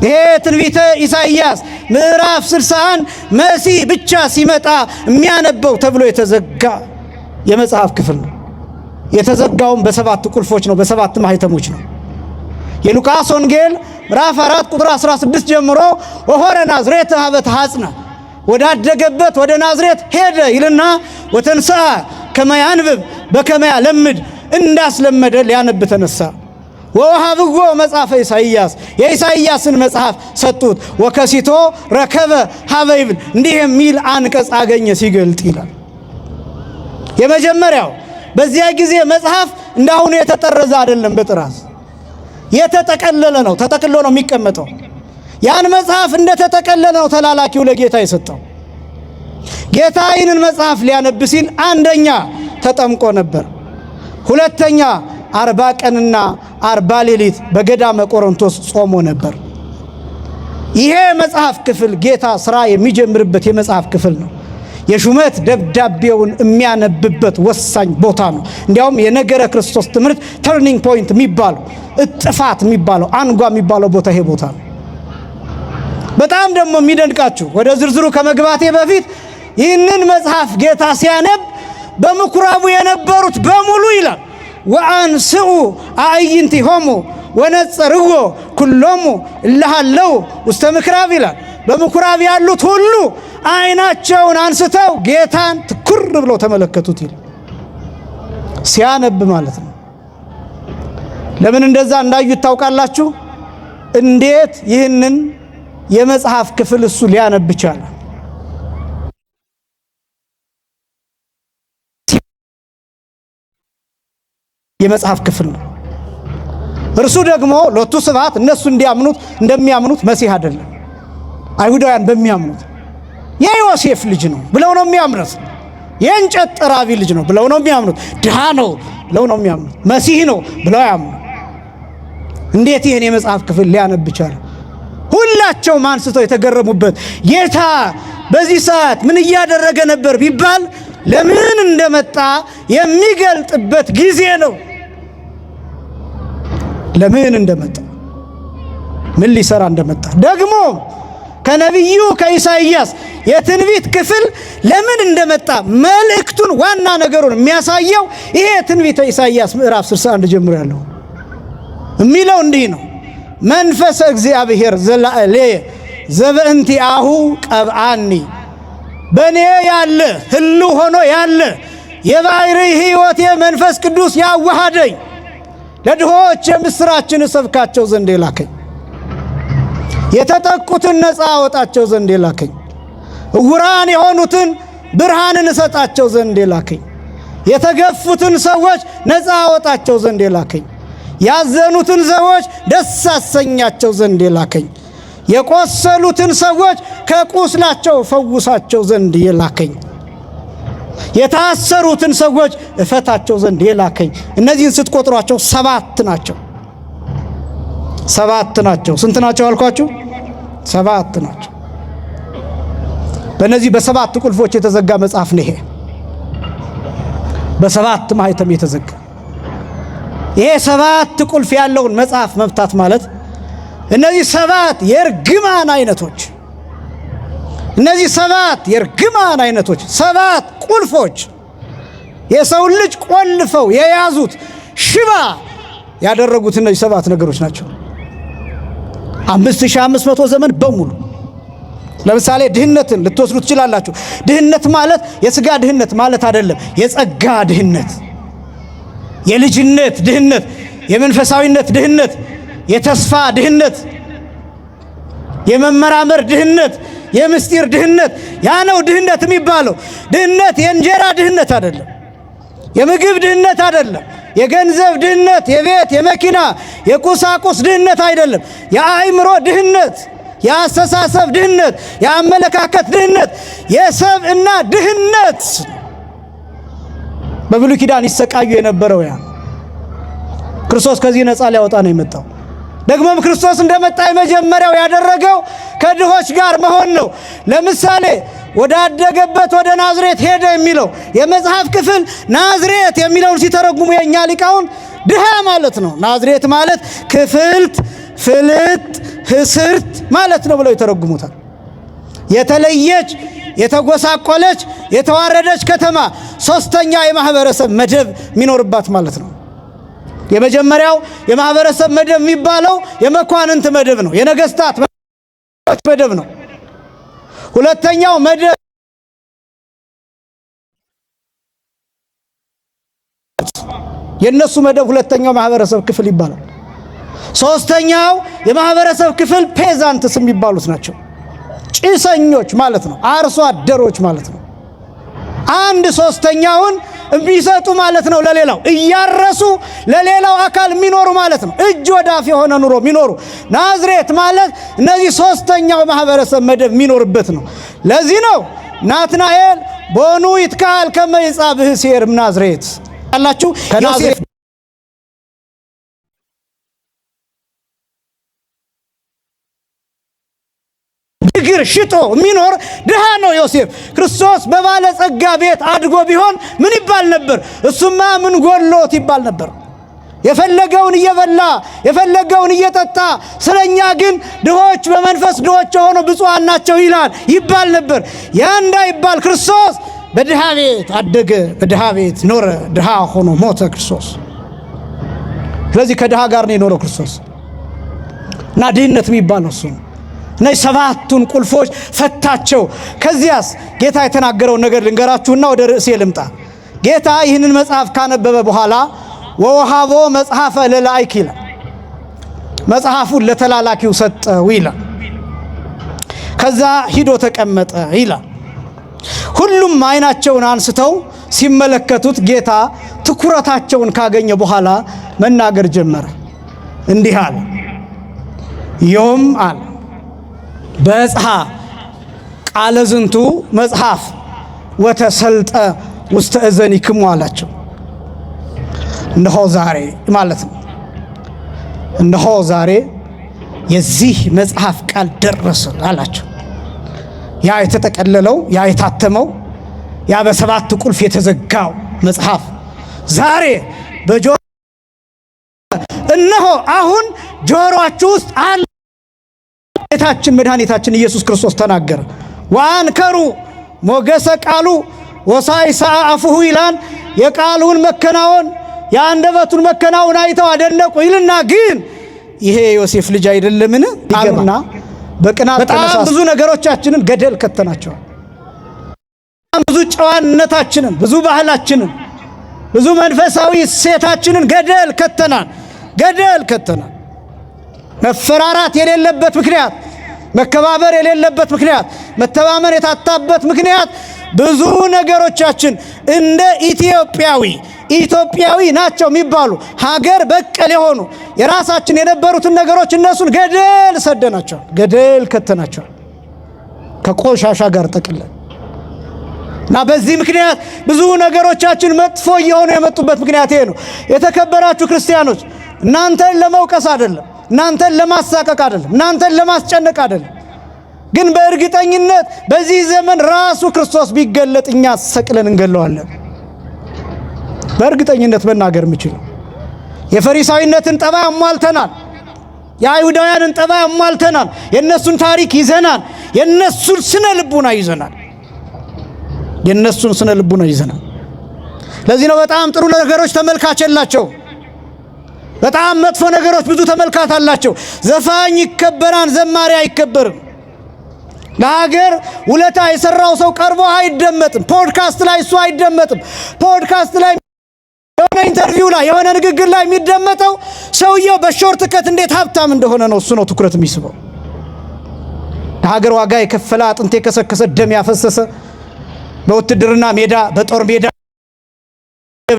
[SPEAKER 1] ይሄ ትንቢተ ኢሳይያስ ምዕራፍ 61 መሲህ ብቻ ሲመጣ የሚያነበው ተብሎ የተዘጋ የመጽሐፍ ክፍል ነው። የተዘጋውም በ7 ቁልፎች ነው፣ በ7 ማህተሞች ነው። የሉቃስ ወንጌል ምዕራፍ 4 ቁጥር 16 ጀምሮ ወሆረ ናዝሬት ሀበ ተሐጽነ፣ ወዳደገበት ወደ ናዝሬት ሄደ ይልና ወተንሥአ ከመ ያንብብ በከመ ያለምድ፣ እንዳስለመደ ሊያነብ ተነሳ። ወወሃብዎ መጽሐፈ ኢሳይያስ የኢሳይያስን መጽሐፍ ሰጡት። ወከሲቶ ረከበ ሀበ ይብል እንዲህ የሚል አንቀጽ አገኘ ሲገልጥ ይላል። የመጀመሪያው በዚያ ጊዜ መጽሐፍ እንዳሁኑ የተጠረዘ አይደለም፣ በጥራዝ የተጠቀለለ ነው። ተጠቅልሎ ነው የሚቀመጠው። ያን መጽሐፍ እንደተጠቀለለ ነው ተላላኪው ለጌታ የሰጠው። ጌታ ይህንን መጽሐፍ ሊያነብ ሲል አንደኛ ተጠምቆ ነበር፣ ሁለተኛ 40 ቀንና 40 ሌሊት በገዳመ ቆሮንቶስ ጾሞ ነበር። ይሄ መጽሐፍ ክፍል ጌታ ሥራ የሚጀምርበት የመጽሐፍ ክፍል ነው። የሹመት ደብዳቤውን የሚያነብበት ወሳኝ ቦታ ነው። እንዲያውም የነገረ ክርስቶስ ትምህርት ተርኒንግ ፖይንት የሚባለው እጥፋት የሚባለው አንጓ የሚባለው ቦታ ይሄ ቦታ ነው። በጣም ደግሞ የሚደንቃችሁ ወደ ዝርዝሩ ከመግባቴ በፊት ይህንን መጽሐፍ ጌታ ሲያነብ በምኩራቡ የነበሩት በሙሉ ይላል ወአንስኡ አዕይንቲሆሙ ወነጸርዎ ኩሎሙ እለሃለው ውስተ ምኵራብ ይላል። በምኩራብ ያሉት ሁሉ አይናቸውን አንስተው ጌታን ትኩር ብለው ተመለከቱት ይላል። ሲያነብ ማለት ነው። ለምን እንደዛ እንዳዩት ታውቃላችሁ? እንዴት ይህንን የመጽሐፍ ክፍል እሱ ሊያነብ ቻለ? የመጽሐፍ ክፍል ነው። እርሱ ደግሞ ሎቱ ስብሐት እነሱ እንደሚያምኑት መሲህ አይደለም። አይሁዳውያን በሚያምኑት የዮሴፍ ልጅ ነው ብለው ነው የሚያምኑት። የእንጨት ጠራቢ ልጅ ነው ብለው ነው የሚያምኑት። ድሃ ነው ብለው ነው የሚያምኑት። መሲህ ነው ብለው ያምኑ። እንዴት ይህን የመጽሐፍ ክፍል ሊያነብ ቻለ? ሁላቸውም አንስተው የተገረሙበት ጌታ በዚህ ሰዓት ምን እያደረገ ነበር ቢባል ለምን እንደመጣ የሚገልጥበት ጊዜ ነው። ለምን እንደመጣ ምን ሊሰራ እንደመጣ ደግሞ ከነቢዩ ከኢሳይያስ የትንቢት ክፍል ለምን እንደመጣ መልእክቱን ዋና ነገሩን የሚያሳየው ይሄ ትንቢተ ኢሳይያስ ምዕራፍ 61 ጀምሮ ያለው የሚለው እንዲህ ነው። መንፈሰ እግዚአብሔር ዘላዕሌ ዘበእንቲአሁ ቀብአኒ በኔ ያለ ህልው ሆኖ ያለ የባሕርይ ሕይወቴ መንፈስ ቅዱስ ያዋሃደኝ ለድሆች የምስራችን እሰብካቸው ዘንድ የላከኝ የተጠቁትን ነፃ አወጣቸው ዘንድ የላከኝ ዕውራን የሆኑትን ብርሃንን እሰጣቸው ዘንድ የላከኝ የተገፉትን ሰዎች ነፃ አወጣቸው ዘንድ የላከኝ ያዘኑትን ሰዎች ደስ አሰኛቸው ዘንድ የላከኝ የቆሰሉትን ሰዎች ከቁስላቸው ፈውሳቸው ዘንድ የላከኝ የታሰሩትን ሰዎች እፈታቸው ዘንድ የላከኝ። እነዚህን ስትቆጥሯቸው 7 ናቸው። 7 ናቸው። ስንት ናቸው አልኳችሁ? 7 ናቸው። በእነዚህ በ7 ቁልፎች የተዘጋ መጽሐፍ ነው። ይሄ በ7 ማህተም የተዘጋ ይሄ 7 ቁልፍ ያለውን መጽሐፍ መፍታት ማለት እነዚህ 7 የርግማን አይነቶች እነዚህ 7 የርግማን አይነቶች 7 ቁልፎች የሰው ልጅ ቆልፈው የያዙት ሽባ ያደረጉት እነዚህ 7 ነገሮች ናቸው። 5500 ዘመን በሙሉ ለምሳሌ ድህነትን ልትወስዱ ትችላላችሁ። ድህነት ማለት የሥጋ ድህነት ማለት አይደለም። የጸጋ ድህነት፣ የልጅነት ድህነት፣ የመንፈሳዊነት ድህነት፣ የተስፋ ድህነት፣ የመመራመር ድህነት፣ የምስጢር ድህነት ያ ነው ድህነት የሚባለው። ድህነት የእንጀራ ድህነት አይደለም። የምግብ ድህነት አይደለም። የገንዘብ ድህነት፣ የቤት የመኪና የቁሳቁስ ድህነት አይደለም። የአእምሮ ድህነት፣ የአስተሳሰብ ድህነት፣ የአመለካከት ድህነት፣ የሰብዕና ድህነት በብሉይ ኪዳን ይሰቃዩ የነበረው ያ ክርስቶስ ከዚህ ነፃ ሊያወጣ ነው የመጣው። ደግሞም ክርስቶስ እንደመጣ የመጀመሪያው ያደረገው ከድሆች ጋር መሆን ነው። ለምሳሌ ወዳደገበት ወደ ናዝሬት ሄደ የሚለው የመጽሐፍ ክፍል ናዝሬት የሚለውን ሲተረጉሙ የኛ ሊቃውን ድሃ ማለት ነው። ናዝሬት ማለት ክፍልት፣ ፍልጥ፣ ህስርት ማለት ነው ብለው ይተረጉሙታል። የተለየች፣ የተጎሳቆለች፣ የተዋረደች ከተማ፣ ሶስተኛ የማህበረሰብ መደብ የሚኖርባት ማለት ነው። የመጀመሪያው የማህበረሰብ መደብ የሚባለው የመኳንንት መደብ ነው፣ የነገስታት መደብ ነው። ሁለተኛው መደብ የነሱ መደብ ሁለተኛው ማህበረሰብ ክፍል ይባላል። ሶስተኛው የማህበረሰብ ክፍል ፔዛንትስ የሚባሉት ናቸው። ጭሰኞች ማለት ነው፣ አርሶ አደሮች ማለት ነው። አንድ ሶስተኛውን የሚሰጡ ማለት ነው ለሌላው፣ እያረሱ ለሌላው አካል የሚኖሩ ማለት ነው። እጅ ወዳፍ የሆነ ኑሮ የሚኖሩ ናዝሬት ማለት እነዚህ ሶስተኛው ማህበረሰብ መደብ የሚኖርበት ነው። ለዚህ ነው ናትናኤል ቦኑ ይትካል ከመይጻብህ ሲር ናዝሬት ያላችሁ ከናዝሬት እግር ሽጦ የሚኖር ድሃ ነው ዮሴፍ። ክርስቶስ በባለጸጋ ቤት አድጎ ቢሆን ምን ይባል ነበር? እሱማ ምን ጎሎት ይባል ነበር። የፈለገውን እየበላ የፈለገውን እየጠጣ፣ ስለኛ ግን ድሆች በመንፈስ ድሆች ሆኖ ብፁዓን ናቸው ይባል ነበር። ያ እንዳይባል ክርስቶስ በድሃ ቤት አደገ፣ በድሃ ቤት ኖረ፣ ድሃ ሆኖ ሞተ ክርስቶስ። ስለዚህ ከድሃ ጋር ነው የኖረው ክርስቶስ እና ድህነት የሚባለው እሱ ነው። እነዚህ ሰባቱን ቁልፎች ፈታቸው። ከዚያስ ጌታ የተናገረውን ነገር ልንገራችሁና ወደ ርዕሴ ልምጣ። ጌታ ይህንን መጽሐፍ ካነበበ በኋላ ወወሃቦ መጽሐፈ ለላይክ ይላል፣ መጽሐፉን ለተላላኪው ሰጠው ይላል። ከዛ ሂዶ ተቀመጠ ይላል። ሁሉም አይናቸውን አንስተው ሲመለከቱት ጌታ ትኩረታቸውን ካገኘ በኋላ መናገር ጀመረ። እንዲህ አለ፣ ዮም አለ በጽሐ ቃለ ዝንቱ መጽሐፍ ወተሰልጠ ውስተ እዘኒክሙ አላቸው። እነሆ ዛሬ ማለት ነው፣ እነሆ ዛሬ የዚህ መጽሐፍ ቃል ደረሰ አላቸው። ያ የተጠቀለለው፣ ያ የታተመው፣ ያ በሰባት ቁልፍ የተዘጋው መጽሐፍ ዛሬ በጆሮ እነሆ አሁን ጆሮአችሁ ውስጥ አለ። ጌታችን መድኃኒታችን ኢየሱስ ክርስቶስ ተናገረ። ወአንከሩ ሞገሰ ቃሉ ወሳይሳ አፉሁ ይላል። የቃሉን መከናወን የአንደበቱን መከናወን አይተው አደነቁ ይልና ግን ይሄ ዮሴፍ ልጅ አይደለምን አሉና በቅናት በጣም ብዙ ነገሮቻችንን ገደል ከተናቸዋል። ብዙ ጨዋነታችንን፣ ብዙ ባህላችንን፣ ብዙ መንፈሳዊ ሴታችንን ገደል ከተናል። መፈራራት የሌለበት ምክንያት፣ መከባበር የሌለበት ምክንያት፣ መተማመን የታጣበት ምክንያት ብዙ ነገሮቻችን እንደ ኢትዮጵያዊ ናቸው የሚባሉ ሀገር በቀል የሆኑ የራሳችን የነበሩትን ነገሮች እነሱን ገደል ሰደናቸዋል፣ ገደል ከተናቸዋል ከቆሻሻ ጋር ጠቅለን እና በዚህ ምክንያት ብዙ ነገሮቻችን መጥፎ እየሆኑ የመጡበት ምክንያት ይሄ ነው። የተከበራችሁ ክርስቲያኖች፣ እናንተን ለመውቀስ አይደለም፣ እናንተን ለማሳቀቅ አይደለም፣ እናንተን ለማስጨነቅ አይደለም። ግን በእርግጠኝነት በዚህ ዘመን ራሱ ክርስቶስ ቢገለጥ እኛ ሰቅለን እንገለዋለን። በእርግጠኝነት መናገር የምችለው የፈሪሳዊነትን ጠባይ አሟልተናል። የአይሁዳውያንን ጠባይ አሟልተናል። የነሱን ታሪክ ይዘናል። የነሱን ስነ ልቡና ይዘናል። ለዚህ ነው በጣም ጥሩ ነገሮች ተመልካች የላቸው፣ በጣም መጥፎ ነገሮች ብዙ ተመልካች አላቸው። ዘፋኝ ይከበራል፣ ዘማሪ አይከበርም። ለሀገር ውለታ የሰራው ሰው ቀርቦ አይደመጥም። ፖድካስት ላይ እሱ አይደመጥም። ፖድካስት ላይ የሆነ ኢንተርቪው ላይ የሆነ ንግግር ላይ የሚደመጠው ሰውየው በሾርት ከት እንዴት ሀብታም እንደሆነ ነው። እሱ ነው ትኩረት የሚስበው። ለሀገር ዋጋ የከፈለ አጥንት የከሰከሰ ደም ያፈሰሰ በውትድርና ሜዳ በጦር ሜዳ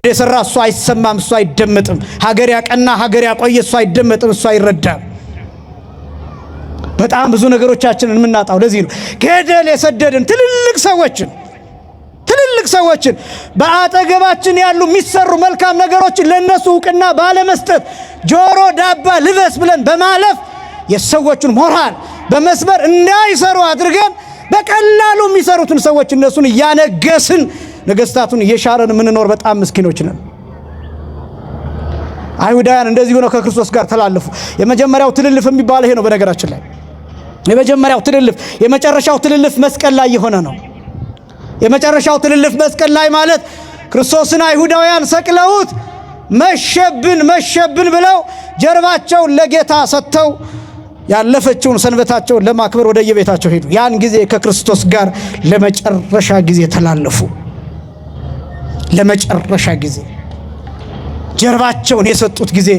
[SPEAKER 1] የሰራ እሱ አይሰማም፣ እሱ አይደመጥም። ሀገር ያቀና ሀገር ያቆየ እሱ አይደመጥም፣ እሱ አይረዳም። በጣም ብዙ ነገሮቻችንን የምናጣው ለዚህ ነው። ገደል የሰደድን ትልልቅ ሰዎችን በአጠገባችን ያሉ የሚሰሩ መልካም ነገሮችን ለነሱ ዕውቅና ባለመስጠት ጆሮ ዳባ ልበስ ብለን በማለፍ የሰዎችን ሞራል በመስበር እንዳይሰሩ አድርገን በቀላሉ የሚሰሩትን ሰዎች እነሱን እያነገስን ነገስታቱን እየሻረን የምንኖር በጣም ምስኪኖች ነን። አይሁዳውያን እንደዚህ ሆነው ከክርስቶስ ጋር ተላለፉ። የመጀመሪያው ትልልፍ የሚባለው ይሄ ነው። በነገራችን ላይ የመጀመሪያው ትልልፍ የመጨረሻው ትልልፍ መስቀል ላይ የሆነ ነው። የመጨረሻው ትልልፍ መስቀል ላይ ማለት ክርስቶስን አይሁዳውያን ሰቅለውት መሸብን ብለው ጀርባቸውን ለጌታ ሰጥተው ያለፈችውን ሰንበታቸውን ለማክበር ወደ የቤታቸው ሄዱ። ያን ጊዜ ከክርስቶስ ጋር ለመጨረሻ ጊዜ ተላለፉ። ለመጨረሻ ጊዜ ጀርባቸውን የሰጡት ጊዜ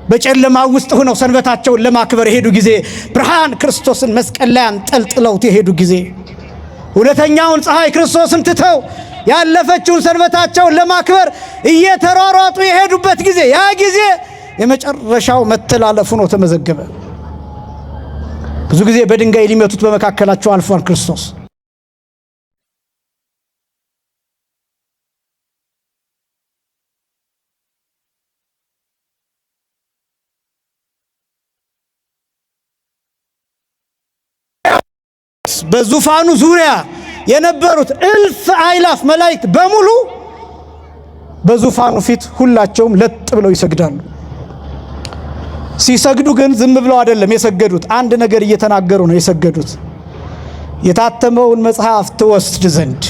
[SPEAKER 1] በጨለማ ውስጥ ሆነው ሰንበታቸውን ለማክበር የሄዱ ጊዜ ብርሃን ክርስቶስን መስቀል ላይ አንጠልጥለውት የሄዱ ጊዜ እውነተኛውን ፀሐይ ክርስቶስን ትተው ያለፈችውን ሰንበታቸውን ለማክበር እየተሯሯጡ የሄዱበት ጊዜ ያ ጊዜ የመጨረሻው መተላለፍ ሆኖ ተመዘገበ። ብዙ ጊዜ በድንጋይ ሊመቱት በመካከላቸው አልፏል ክርስቶስ። በዙፋኑ ዙሪያ የነበሩት እልፍ አእላፍ መላእክት በሙሉ በዙፋኑ ፊት ሁላቸውም ለጥ ብለው ይሰግዳሉ። ሲሰግዱ ግን ዝም ብለው አይደለም የሰገዱት፣ አንድ ነገር እየተናገሩ ነው የሰገዱት። የታተመውን መጽሐፍ ትወስድ ዘንድ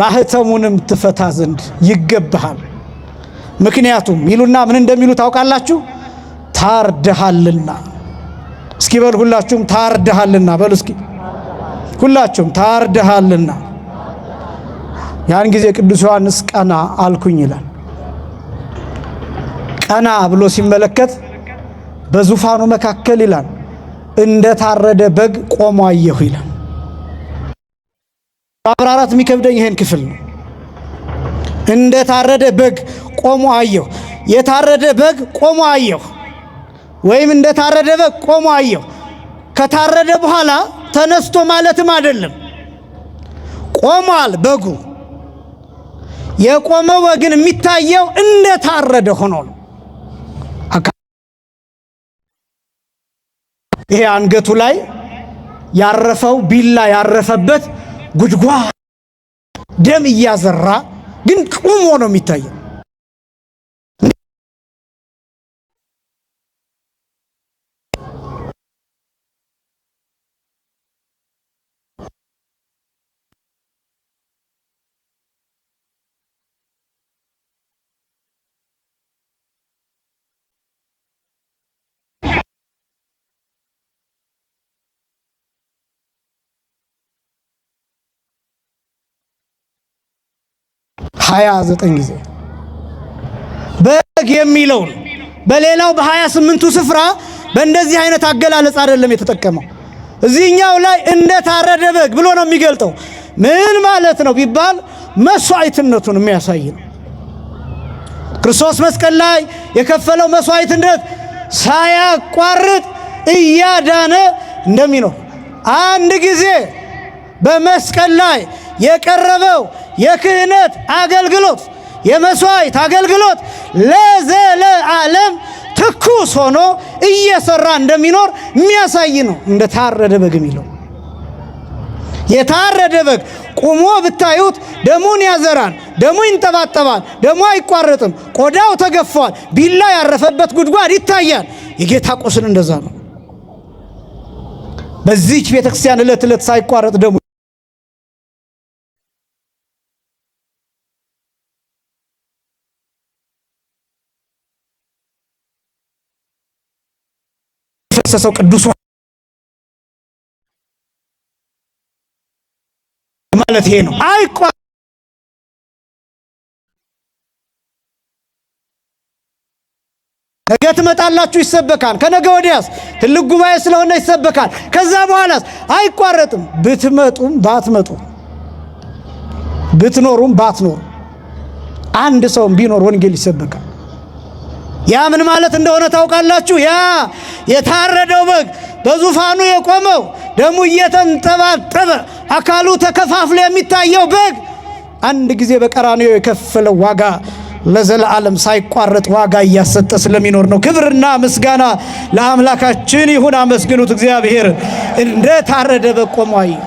[SPEAKER 1] ማህተሙንም ትፈታ ዘንድ ይገባሃል። ምክንያቱም ይሉና ምን እንደሚሉ ታውቃላችሁ? ታርደሃልና። እስኪ በሉ ሁላችሁም ታርደሃልና በሉ እስኪ ሁላችሁም ታርደሃልና። ያን ጊዜ ቅዱስ ዮሐንስ ቀና አልኩኝ ይላል። ቀና ብሎ ሲመለከት በዙፋኑ መካከል ይላል እንደ ታረደ በግ ቆሞ አየሁ ይላል። ማብራራት የሚከብደኝ ይሄን ክፍል ነው። እንደ ታረደ በግ ቆሞ አየሁ። የታረደ በግ ቆሞ አየሁ ወይም እንደ ታረደ በግ ቆሞ አየሁ። ከታረደ በኋላ ተነስቶ ማለትም አይደለም፣ ቆሟል በጉ። የቆመው ግን የሚታየው እንደ ታረደ ሆኖ ነው። ይሄ አንገቱ ላይ ያረፈው ቢላ ያረፈበት ጉድጓድ ደም እያዘራ ግን ቆሞ ነው የሚታየው። ሀያ 9 ጊዜ በግ የሚለውን በሌላው በ28ቱ ስፍራ በእንደዚህ አይነት አገላለጽ አይደለም የተጠቀመው። እዚህኛው ላይ እንደ ታረደ በግ ብሎ ነው የሚገልጠው። ምን ማለት ነው ቢባል መስዋዕትነቱን የሚያሳይ ነው። ክርስቶስ መስቀል ላይ የከፈለው መስዋዕትነት ሳያቋርጥ እያዳነ እንደሚኖር አንድ ጊዜ በመስቀል ላይ የቀረበው የክህነት አገልግሎት የመስዋዕት አገልግሎት ለዘለዓለም ትኩስ ሆኖ እየሰራ እንደሚኖር የሚያሳይ ነው። እንደ ታረደ በግ የሚለው የታረደ በግ ቁሞ ብታዩት ደሙን ያዘራል፣ ደሙ ይንጠባጠባል፣ ደሙ አይቋረጥም፣ ቆዳው ተገፏል፣ ቢላ ያረፈበት ጉድጓድ ይታያል። የጌታ ቁስል እንደዛ ነው። በዚህች ቤተክርስቲያን ዕለት ዕለት ሳይቋረጥ ደሙ ፈሰሰው ቅዱስ ማለት ይሄ ነው። ነገ ትመጣላችሁ ይሰበካል። ከነገ ወዲያስ ትልቅ ጉባኤ ስለሆነ ይሰበካል። ከዛ በኋላስ አይቋረጥም። ብትመጡም ባትመጡ ብትኖሩም ባትኖሩ አንድ ሰውም ቢኖር ወንጌል ይሰበካል። ያ ምን ማለት እንደሆነ ታውቃላችሁ? ያ የታረደው በግ በዙፋኑ የቆመው ደሙ እየተንጠባጠበ አካሉ ተከፋፍሎ የሚታየው በግ አንድ ጊዜ በቀራንዮ የከፈለው ዋጋ ለዘላለም ሳይቋረጥ ዋጋ እያሰጠ ስለሚኖር ነው። ክብርና ምስጋና ለአምላካችን ይሁን። አመስግኑት እግዚአብሔር። እንደ ታረደ በግ ቆሞ አየሁ።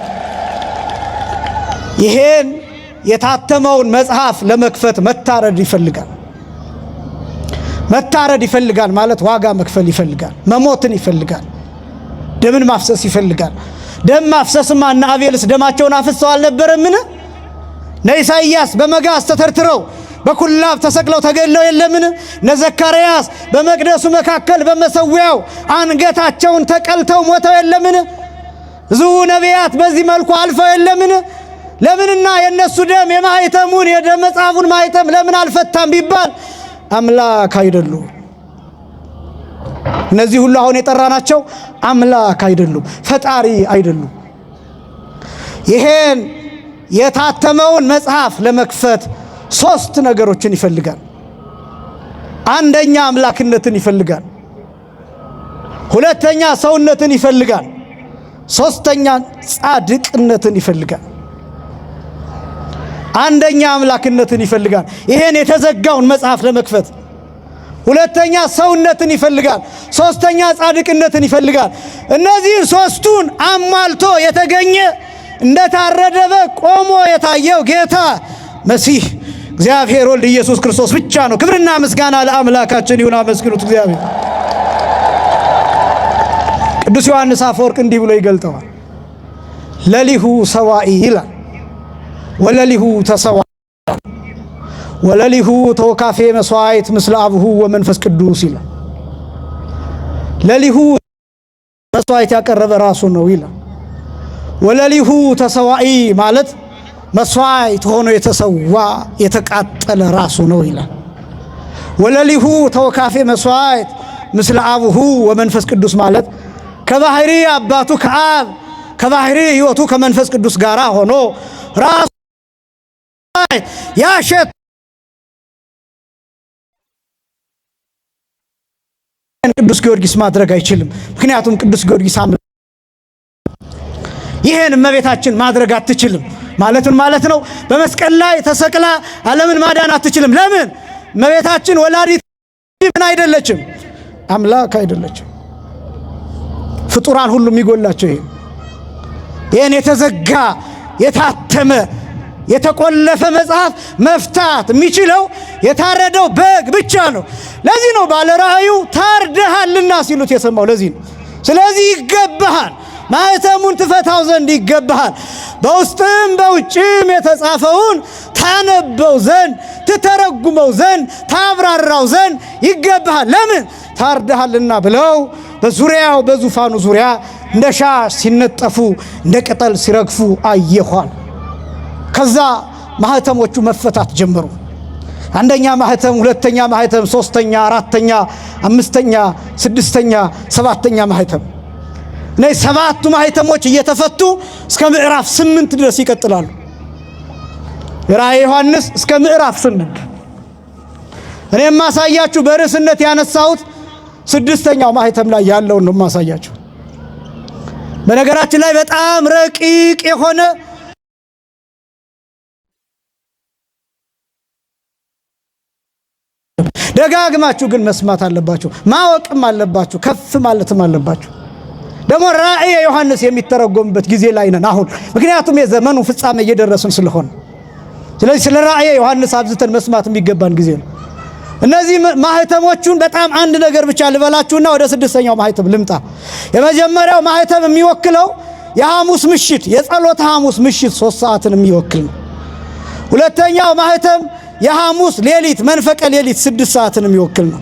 [SPEAKER 1] ይሄን የታተመውን መጽሐፍ ለመክፈት መታረድ ይፈልጋል። መታረድ ይፈልጋል ማለት ዋጋ መክፈል ይፈልጋል። መሞትን ይፈልጋል። ደምን ማፍሰስ ይፈልጋል። ደም ማፍሰስማ እና አቤልስ ደማቸውን አፍሰው አልነበረምን? ኢሳይያስ በመጋዝ ተተርትረው በኩላብ ተሰቅለው ተገድለው የለምን? ዘካርያስ በመቅደሱ መካከል በመሰዊያው አንገታቸውን ተቀልተው ሞተው የለምን? ብዙ ነቢያት በዚህ መልኩ አልፈው የለምን? ለምንና የነሱ ደም የማህተሙን የደም መጽሐፉን ማህተም ለምን አልፈታም ቢባል አምላክ አይደሉ። እነዚህ ሁሉ አሁን የጠራናቸው አምላክ አይደሉም፣ ፈጣሪ አይደሉም። ይሄን የታተመውን መጽሐፍ ለመክፈት 3 ነገሮችን ይፈልጋል። አንደኛ አምላክነትን ይፈልጋል። ሁለተኛ ሰውነትን ይፈልጋል። ሶስተኛ ጻድቅነትን ይፈልጋል። አንደኛ አምላክነትን ይፈልጋል፣ ይሄን የተዘጋውን መጽሐፍ ለመክፈት። ሁለተኛ ሰውነትን ይፈልጋል። ሶስተኛ ጻድቅነትን ይፈልጋል። እነዚህን 3ቱን አሟልቶ የተገኘ እንደታረደ በግ ቆሞ የታየው ጌታ መሲህ እግዚአብሔር ወልድ ኢየሱስ ክርስቶስ ብቻ ነው። ክብርና ምስጋና ለአምላካችን ይሁን። አመስግኑት እግዚአብሔር። ቅዱስ ዮሐንስ አፈወርቅ እንዲህ ብሎ ይገልጠዋል። ለሊሁ ሰዋኢ ይላል፣ ወለሊሁ ተሰዋኢ፣ ወለሊሁ ተወካፌ መስዋዕት ምስለ አብሁ ወመንፈስ ቅዱስ ይላል። ለሊሁ መስዋዕት ያቀረበ ራሱ ነው ይላል። ወለሊሁ ተሰዋኢ ማለት መስዋዕት ሆኖ የተሰዋ የተቃጠለ ራሱ ነው ይላል። ወለሊሁ ተወካፌ መስዋዕት ምስለ አብሁ ወመንፈስ ቅዱስ ማለት ከባህሪ አባቱ ከአብ ከባህሪ ሕይወቱ ከመንፈስ ቅዱስ ጋር ሆኖ ራሱ ያሸት ቅዱስ ጊዮርጊስ ማድረግ አይችልም። ምክንያቱም ቅዱስ ጊዮርጊስ አምላክ ይሄን እመቤታችን ማድረግ አትችልም። ማለትን ማለት ነው በመስቀል ላይ ተሰቅላ ዓለምን ማዳን አትችልም። ለምን? እመቤታችን ወላዲት ምን አይደለችም፣ አምላክ አይደለችም። ፍጡራን ሁሉ የሚጎላቸው ይሄን የተዘጋ የታተመ የተቆለፈ መጽሐፍ መፍታት የሚችለው የታረደው በግ ብቻ ነው። ለዚህ ነው ባለ ራእዩ ታርደሃልና ሲሉት የሰማው። ለዚህ ነው። ስለዚህ ይገባሃል፣ ማኅተሙን ትፈታው ዘንድ ይገባሃል። በውስጥም በውጭም የተጻፈውን ታነበው ዘንድ ትተረጉመው ዘንድ ታብራራው ዘንድ ይገባሃል። ለምን? ታርደሃልና ብለው በዙሪያው በዙፋኑ ዙሪያ እንደ ሻሽ ሲነጠፉ እንደ ቅጠል ሲረግፉ አየኋል። ከዛ ማኅተሞቹ መፈታት ጀመሩ። አንደኛ ማኅተም፣ ሁለተኛ ማኅተም፣ ሶስተኛ፣ አራተኛ፣ አምስተኛ፣ ስድስተኛ፣ ሰባተኛ ማኅተም። እነዚህ 7ቱ ማኅተሞች እየተፈቱ እስከ ምዕራፍ 8 ድረስ ይቀጥላሉ። ራእየ ዮሐንስ እስከ ምዕራፍ 8። እኔ የማሳያችሁ በርዕስነት ያነሳሁት 6ኛው ማኅተም ላይ ያለውን ነው የማሳያችሁ። በነገራችን ላይ በጣም ረቂቅ የሆነ ደጋግማችሁ ግን መስማት አለባችሁ፣ ማወቅም አለባችሁ፣ ከፍ ማለትም አለባችሁ። ደግሞ ራእየ ዮሐንስ የሚተረጎምበት ጊዜ ላይ ነን አሁን፣ ምክንያቱም የዘመኑ ፍጻሜ እየደረስን ስለሆነ። ስለዚህ ስለ ራእየ ዮሐንስ አብዝተን መስማት የሚገባን ጊዜ ነው። እነዚህ ማኅተሞቹን በጣም አንድ ነገር ብቻ ልበላችሁና ወደ 6ኛው ማኅተም ልምጣ። የመጀመሪያው ማኅተም የሚወክለው የሐሙስ ምሽት የጸሎተ ሐሙስ ምሽት 3 ሰዓትን የሚወክል ነው። ሁለተኛው ማኅተም የሐሙስ ሌሊት መንፈቀ ሌሊት 6 ሰዓትን የሚወክል ነው።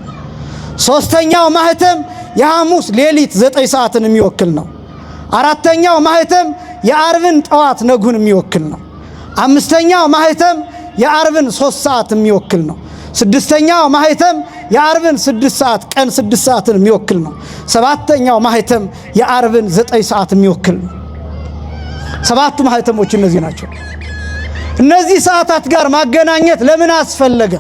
[SPEAKER 1] ሶስተኛው ማኅተም የሐሙስ ሌሊት 9 ሰዓትን የሚወክል ነው። አራተኛው ማኅተም የአርብን ጠዋት ነጉን የሚወክል ነው። አምስተኛው ማኅተም የአርብን 3 ሰዓት የሚወክል ነው። ስድስተኛው ማኅተም የአርብን 6 ሰዓት ቀን 6 ሰዓትን የሚወክል ነው። ሰባተኛው ማኅተም የአርብን 9 ሰዓት የሚወክል ነው። 7ቱ ማኅተሞች እነዚህ ናቸው። እነዚህ ሰዓታት ጋር ማገናኘት ለምን አስፈለገ?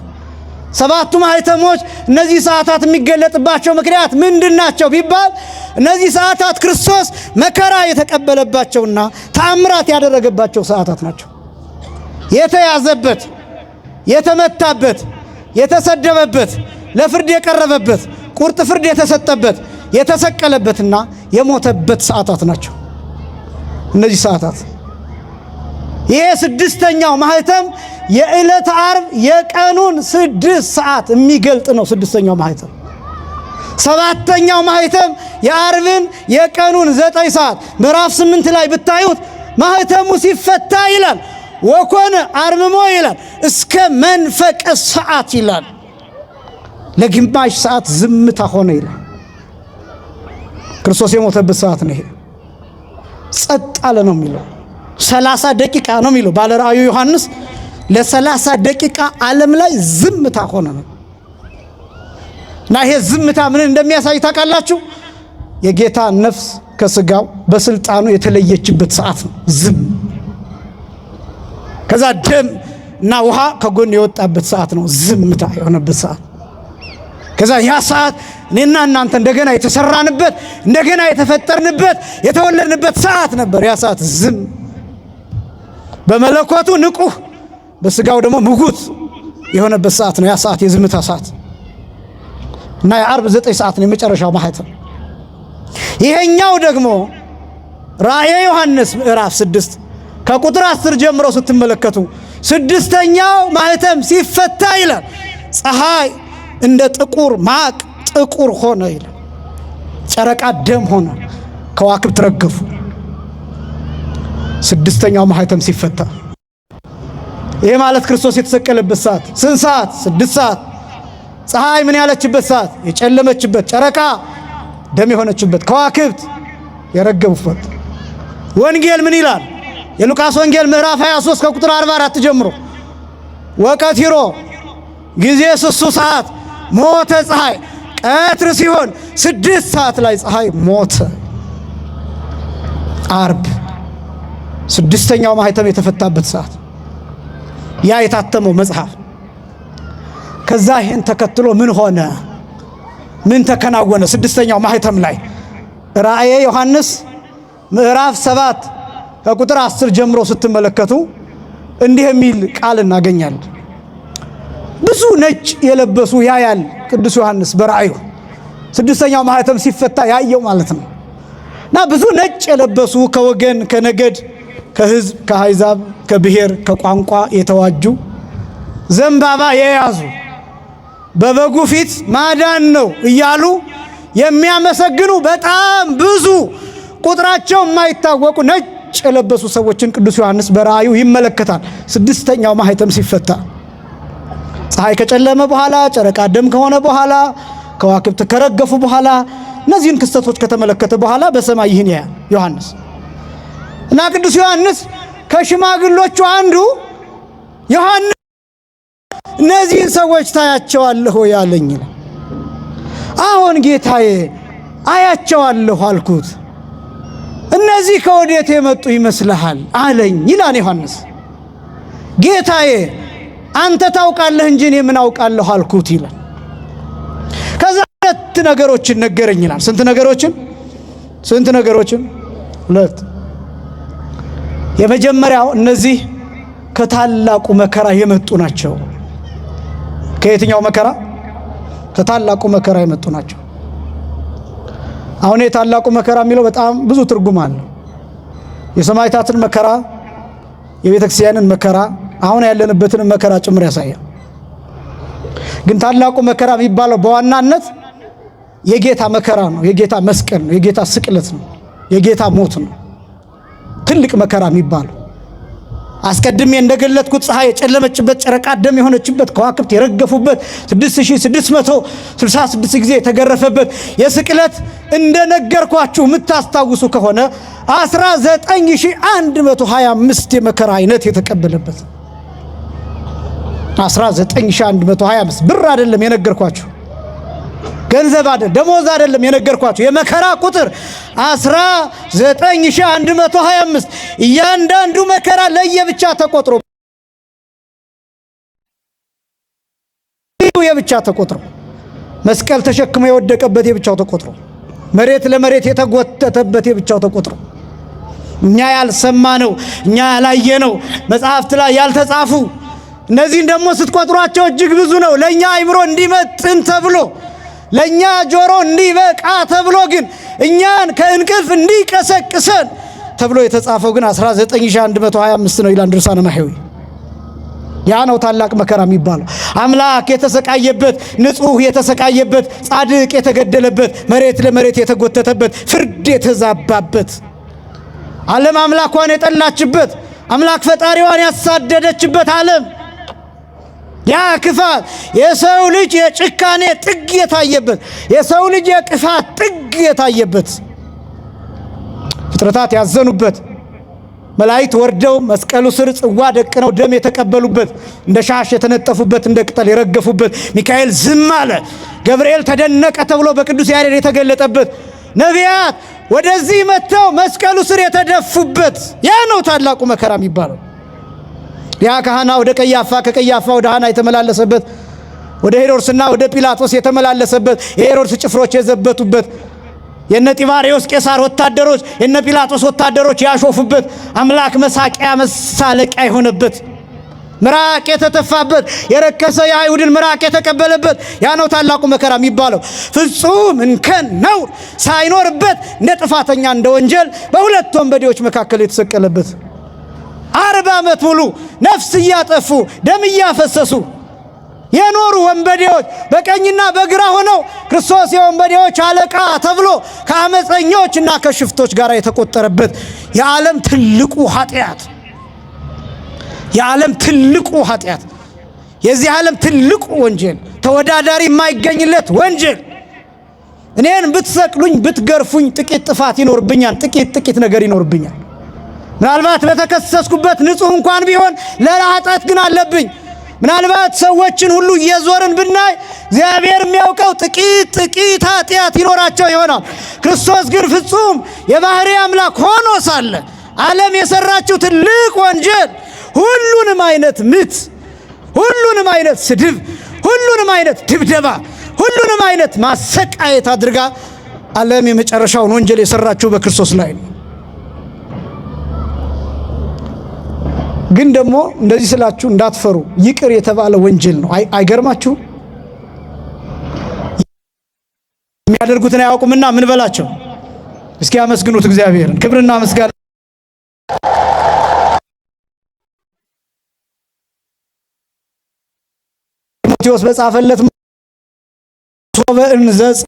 [SPEAKER 1] 7ቱ ማኅተሞች እነዚህ ሰዓታት የሚገለጥባቸው ምክንያት ምንድናቸው ቢባል እነዚህ ሰዓታት ክርስቶስ መከራ የተቀበለባቸውና ተአምራት ያደረገባቸው ሰዓታት ናቸው። የተያዘበት፣ የተመታበት፣ የተሰደበበት፣ ለፍርድ የቀረበበት፣ ቁርጥ ፍርድ የተሰጠበት፣ የተሰቀለበትና የሞተበት ሰዓታት ናቸው እነዚህ ሰዓታት። ይሄ 6ኛው ማኅተም የዕለተ ዓርብ የቀኑን 6 ሰዓት የሚገልጥ ነው። 6ኛው ማኅተም። 7ኛው ማኅተም የዓርብን የቀኑን 9 ሰዓት ምዕራፍ 8 ላይ ብታዩት ማኅተሙ ሲፈታ ይላል ወኮነ አርምሞ ይላል እስከ መንፈቀ ሰዓት ይላል። ለግማሽ ሰዓት ዝምታ ሆነ ይላል። ክርስቶስ የሞተበት ሰዓት ነው። ይሄ ጸጥ አለ ነው የሚለው 30 ደቂቃ ነው የሚለው ባለ ራእዩ ዮሐንስ። ለ30 ደቂቃ ዓለም ላይ ዝምታ ሆነ ነው። እና ይሄ ዝምታ ምን እንደሚያሳይ ታውቃላችሁ? የጌታ ነፍስ ከስጋው በስልጣኑ የተለየችበት ሰዓት ነው ዝም። ከዛ ደም እና ውሃ ከጎን የወጣበት ሰዓት ነው ዝምታ የሆነበት ሰዓት። ከዛ ያ ሰዓት እኔና እናንተ እንደገና የተሰራንበት እንደገና የተፈጠርንበት የተወለድንበት ሰዓት ነበር። ያ ሰዓት ዝም፣ በመለኮቱ ንቁህ በስጋው ደግሞ ምጉት የሆነበት ሰዓት ነው ያ ሰዓት የዝምታ ሰዓት። እና የዓርብ 9 ሰዓት ነው የመጨረሻው ማህተም። ይሄኛው ደግሞ ራእየ ዮሐንስ ምዕራፍ 6 ከቁጥር 10 ጀምሮ ስትመለከቱ 6ኛው ማህተም ሲፈታ ይላል ፀሐይ እንደ ጥቁር ማቅ ጥቁር ሆነ ይላል። ጨረቃ ደም ሆነ፣ ከዋክብት ረገፉ። 6ኛው ማህተም ሲፈታ ይሄ ማለት ክርስቶስ የተሰቀለበት ሰዓት ስንት ሰዓት? 6 ሰዓት። ፀሐይ ምን ያለችበት ሰዓት? የጨለመችበት፣ ጨረቃ ደም የሆነችበት፣ ከዋክብት የረገፉበት። ወንጌል ምን ይላል? የሉቃስ ወንጌል ምዕራፍ 23 ከቁጥር 44 ጀምሮ ወቀቲሮ ጊዜ 6 ሰዓት ሞተ ፀሐይ፣ ቀትር ሲሆን 6 ሰዓት ላይ ፀሐይ ሞተ። ዓርብ 6ኛው ማህተም የተፈታበት ሰዓት ያ የታተመው መጽሐፍ። ከዛ ይሄን ተከትሎ ምን ሆነ? ምን ተከናወነ? 6ኛው ማህተም ላይ ራእየ ዮሐንስ ምዕራፍ 7 ከቁጥር 10 ጀምሮ ስትመለከቱ እንዲህ የሚል ቃል እናገኛለን። ብዙ ነጭ የለበሱ ያያል ቅዱስ ዮሐንስ በራእዩ 6ኛው ማህተም ሲፈታ ያየው ማለት ነው። እና ብዙ ነጭ የለበሱ ከወገን ከነገድ ከህዝብ ከአሕዛብ ከብሔር ከቋንቋ የተዋጁ ዘንባባ የያዙ በበጉ ፊት ማዳን ነው እያሉ የሚያመሰግኑ በጣም ብዙ ቁጥራቸው የማይታወቁ ነጭ የለበሱ ሰዎችን ቅዱስ ዮሐንስ በራእዩ ይመለከታል። 6ኛው ማህተም ሲፈታ ፀሐይ ከጨለመ በኋላ፣ ጨረቃ ደም ከሆነ በኋላ፣ ከዋክብት ከረገፉ በኋላ፣ እነዚህን ክስተቶች ከተመለከተ በኋላ በሰማይ ይህን ያያል ዮሐንስ። እና ቅዱስ ዮሐንስ ከሽማግሎቹ አንዱ ዮሐንስ እነዚህን ሰዎች ታያቸዋለህ ወይ አለኝ። አሁን ጌታዬ አያቸዋለሁ አልኩት። እነዚህ ከወዴት የመጡ ይመስልሃል አለኝ ይላል ዮሐንስ። ጌታዬ አንተ ታውቃለህ እንጂ እኔ ምን አውቃለሁ አልኩት ይላል። ከዛ 2 ነገሮችን ነገረኝ ይላል። ስንት ነገሮችን? 2። የመጀመሪያው እነዚህ ከታላቁ መከራ የመጡ ናቸው። ከየትኛው መከራ? ከታላቁ መከራ የመጡ ናቸው። አሁን የታላቁ መከራ የሚለው በጣም ብዙ ትርጉም አለው። የሰማዕታትን መከራ፣ የቤተክርስቲያንን መከራ፣ አሁን ያለንበትን መከራ ጭምር ያሳያል። ግን ታላቁ መከራ የሚባለው በዋናነት የጌታ መከራ ነው፣ የጌታ መስቀል ነው፣ የጌታ ስቅለት ነው፣ የጌታ ሞት ነው። ትልቅ መከራ የሚባለው አስቀድሜ እንደገለጥኩት ፀሐይ የጨለመችበት፣ ጨረቃ ደም የሆነችበት፣ ከዋክብት የረገፉበት፣ 6666 ጊዜ የተገረፈበት የስቅለት እንደነገርኳችሁ የምታስታውሱ ከሆነ 19125 የመከራ አይነት የተቀበለበት 19125 ብር አይደለም የነገርኳችሁ፣ ገንዘብ አይደለም፣ ደሞዝ አይደለም የነገርኳችሁ፣ የመከራ ቁጥር 19125። እያንዳንዱ መከራ ለየብቻ ተቆጥሮ የብቻ ተቆጥሮ መስቀል ተሸክሞ የወደቀበት የብቻው ተቆጥሮ መሬት ለመሬት የተጎተተበት የብቻው ተቆጥሮ እኛ ያልሰማነው እኛ ያላየነው መጽሐፍት ላይ ያልተጻፉ እነዚህን ደግሞ ስትቆጥሯቸው እጅግ ብዙ ነው። ለኛ አይምሮ እንዲመጥን ተብሎ ለኛ ጆሮ እንዲበቃ ተብሎ ግን እኛን ከእንቅልፍ እንዲቀሰቅሰን ተብሎ የተጻፈው ግን 19125 ነው ይላል ድርሳነ ማሕየዊ። ያ ነው ታላቅ መከራ የሚባለው። አምላክ የተሰቃየበት፣ ንጹህ የተሰቃየበት፣ ጻድቅ የተገደለበት፣ መሬት ለመሬት የተጎተተበት፣ ፍርድ የተዛባበት፣ ዓለም አምላኳን የጠላችበት፣ አምላክ ፈጣሪዋን ያሳደደችበት ዓለም ያ ክፋት የሰው ልጅ የጭካኔ ጥግ የታየበት፣ የሰው ልጅ የክፋት ጥግ የታየበት፣ ፍጥረታት ያዘኑበት፣ መላእክት ወርደው መስቀሉ ስር ጽዋ ደቅነው ደም የተቀበሉበት፣ እንደ ሻሽ የተነጠፉበት፣ እንደ ቅጠል የረገፉበት፣ ሚካኤል ዝም አለ፣ ገብርኤል ተደነቀ ተብሎ በቅዱስ ያሬድ የተገለጠበት ነቢያት ወደዚህ መጥተው መስቀሉ ስር የተደፉበት ያ ነው ታላቁ መከራ የሚባለው። ያ ከሐና ወደ ቀያፋ ከቀያፋ ወደ ሐና የተመላለሰበት ወደ ሄሮድስና ወደ ጲላጦስ የተመላለሰበት የሄሮድስ ጭፍሮች የዘበቱበት የነ ጢባሪዎስ ቄሳር ወታደሮች የነ ጲላጦስ ወታደሮች ያሾፉበት አምላክ መሳቂያ መሳለቂያ የሆነበት ምራቅ የተተፋበት የረከሰ የአይሁድን ምራቅ የተቀበለበት ያ ነው ታላቁ መከራ የሚባለው። ፍጹም እንከን ነው ሳይኖርበት እንደ ጥፋተኛ እንደ ወንጀል በሁለት ወንበዴዎች መካከል የተሰቀለበት 40 ዓመት ሙሉ ነፍስ እያጠፉ ደም እያፈሰሱ የኖሩ ወንበዴዎች በቀኝና በግራ ሆነው ክርስቶስ የወንበዴዎች አለቃ ተብሎ ከአመፀኞችና ከሽፍቶች ጋር የተቆጠረበት የዓለም ትልቁ ኃጢአት የዚህ ዓለም ትልቁ ወንጀል ተወዳዳሪ የማይገኝለት ወንጀል። እኔን ብትሰቅሉኝ ብትገርፉኝ ጥቂት ጥፋት ይኖርብኛል፣ ጥቂት ነገር ይኖርብኛል። ምናልባት በተከሰስኩበት ንጹህ እንኳን ቢሆን ለኃጢአት ግን አለብኝ። ምናልባት ሰዎችን ሁሉ እየዞርን ብናይ እግዚአብሔር የሚያውቀው ጥቂት ኃጢአት ይኖራቸው ይሆናል። ክርስቶስ ግን ፍጹም የባህሪ አምላክ ሆኖ ሳለ ዓለም የሰራችው ትልቅ ወንጀል ሁሉንም አይነት ምት፣ ሁሉንም አይነት ስድብ፣ ሁሉንም አይነት ድብደባ፣ ሁሉንም አይነት ማሰቃየት አድርጋ ዓለም የመጨረሻውን ወንጀል የሰራችው በክርስቶስ ላይ ነው። ግን ደግሞ እንደዚህ ስላችሁ እንዳትፈሩ፣ ይቅር የተባለ ወንጀል ነው። አይገርማችሁ? የሚያደርጉትን አያውቁምና ምን በላቸው? እስኪ አመስግኑት እግዚአብሔርን። ክብርና ምስጋና ጢሞቴዎስ በጻፈለት ሶበ እንዘጽ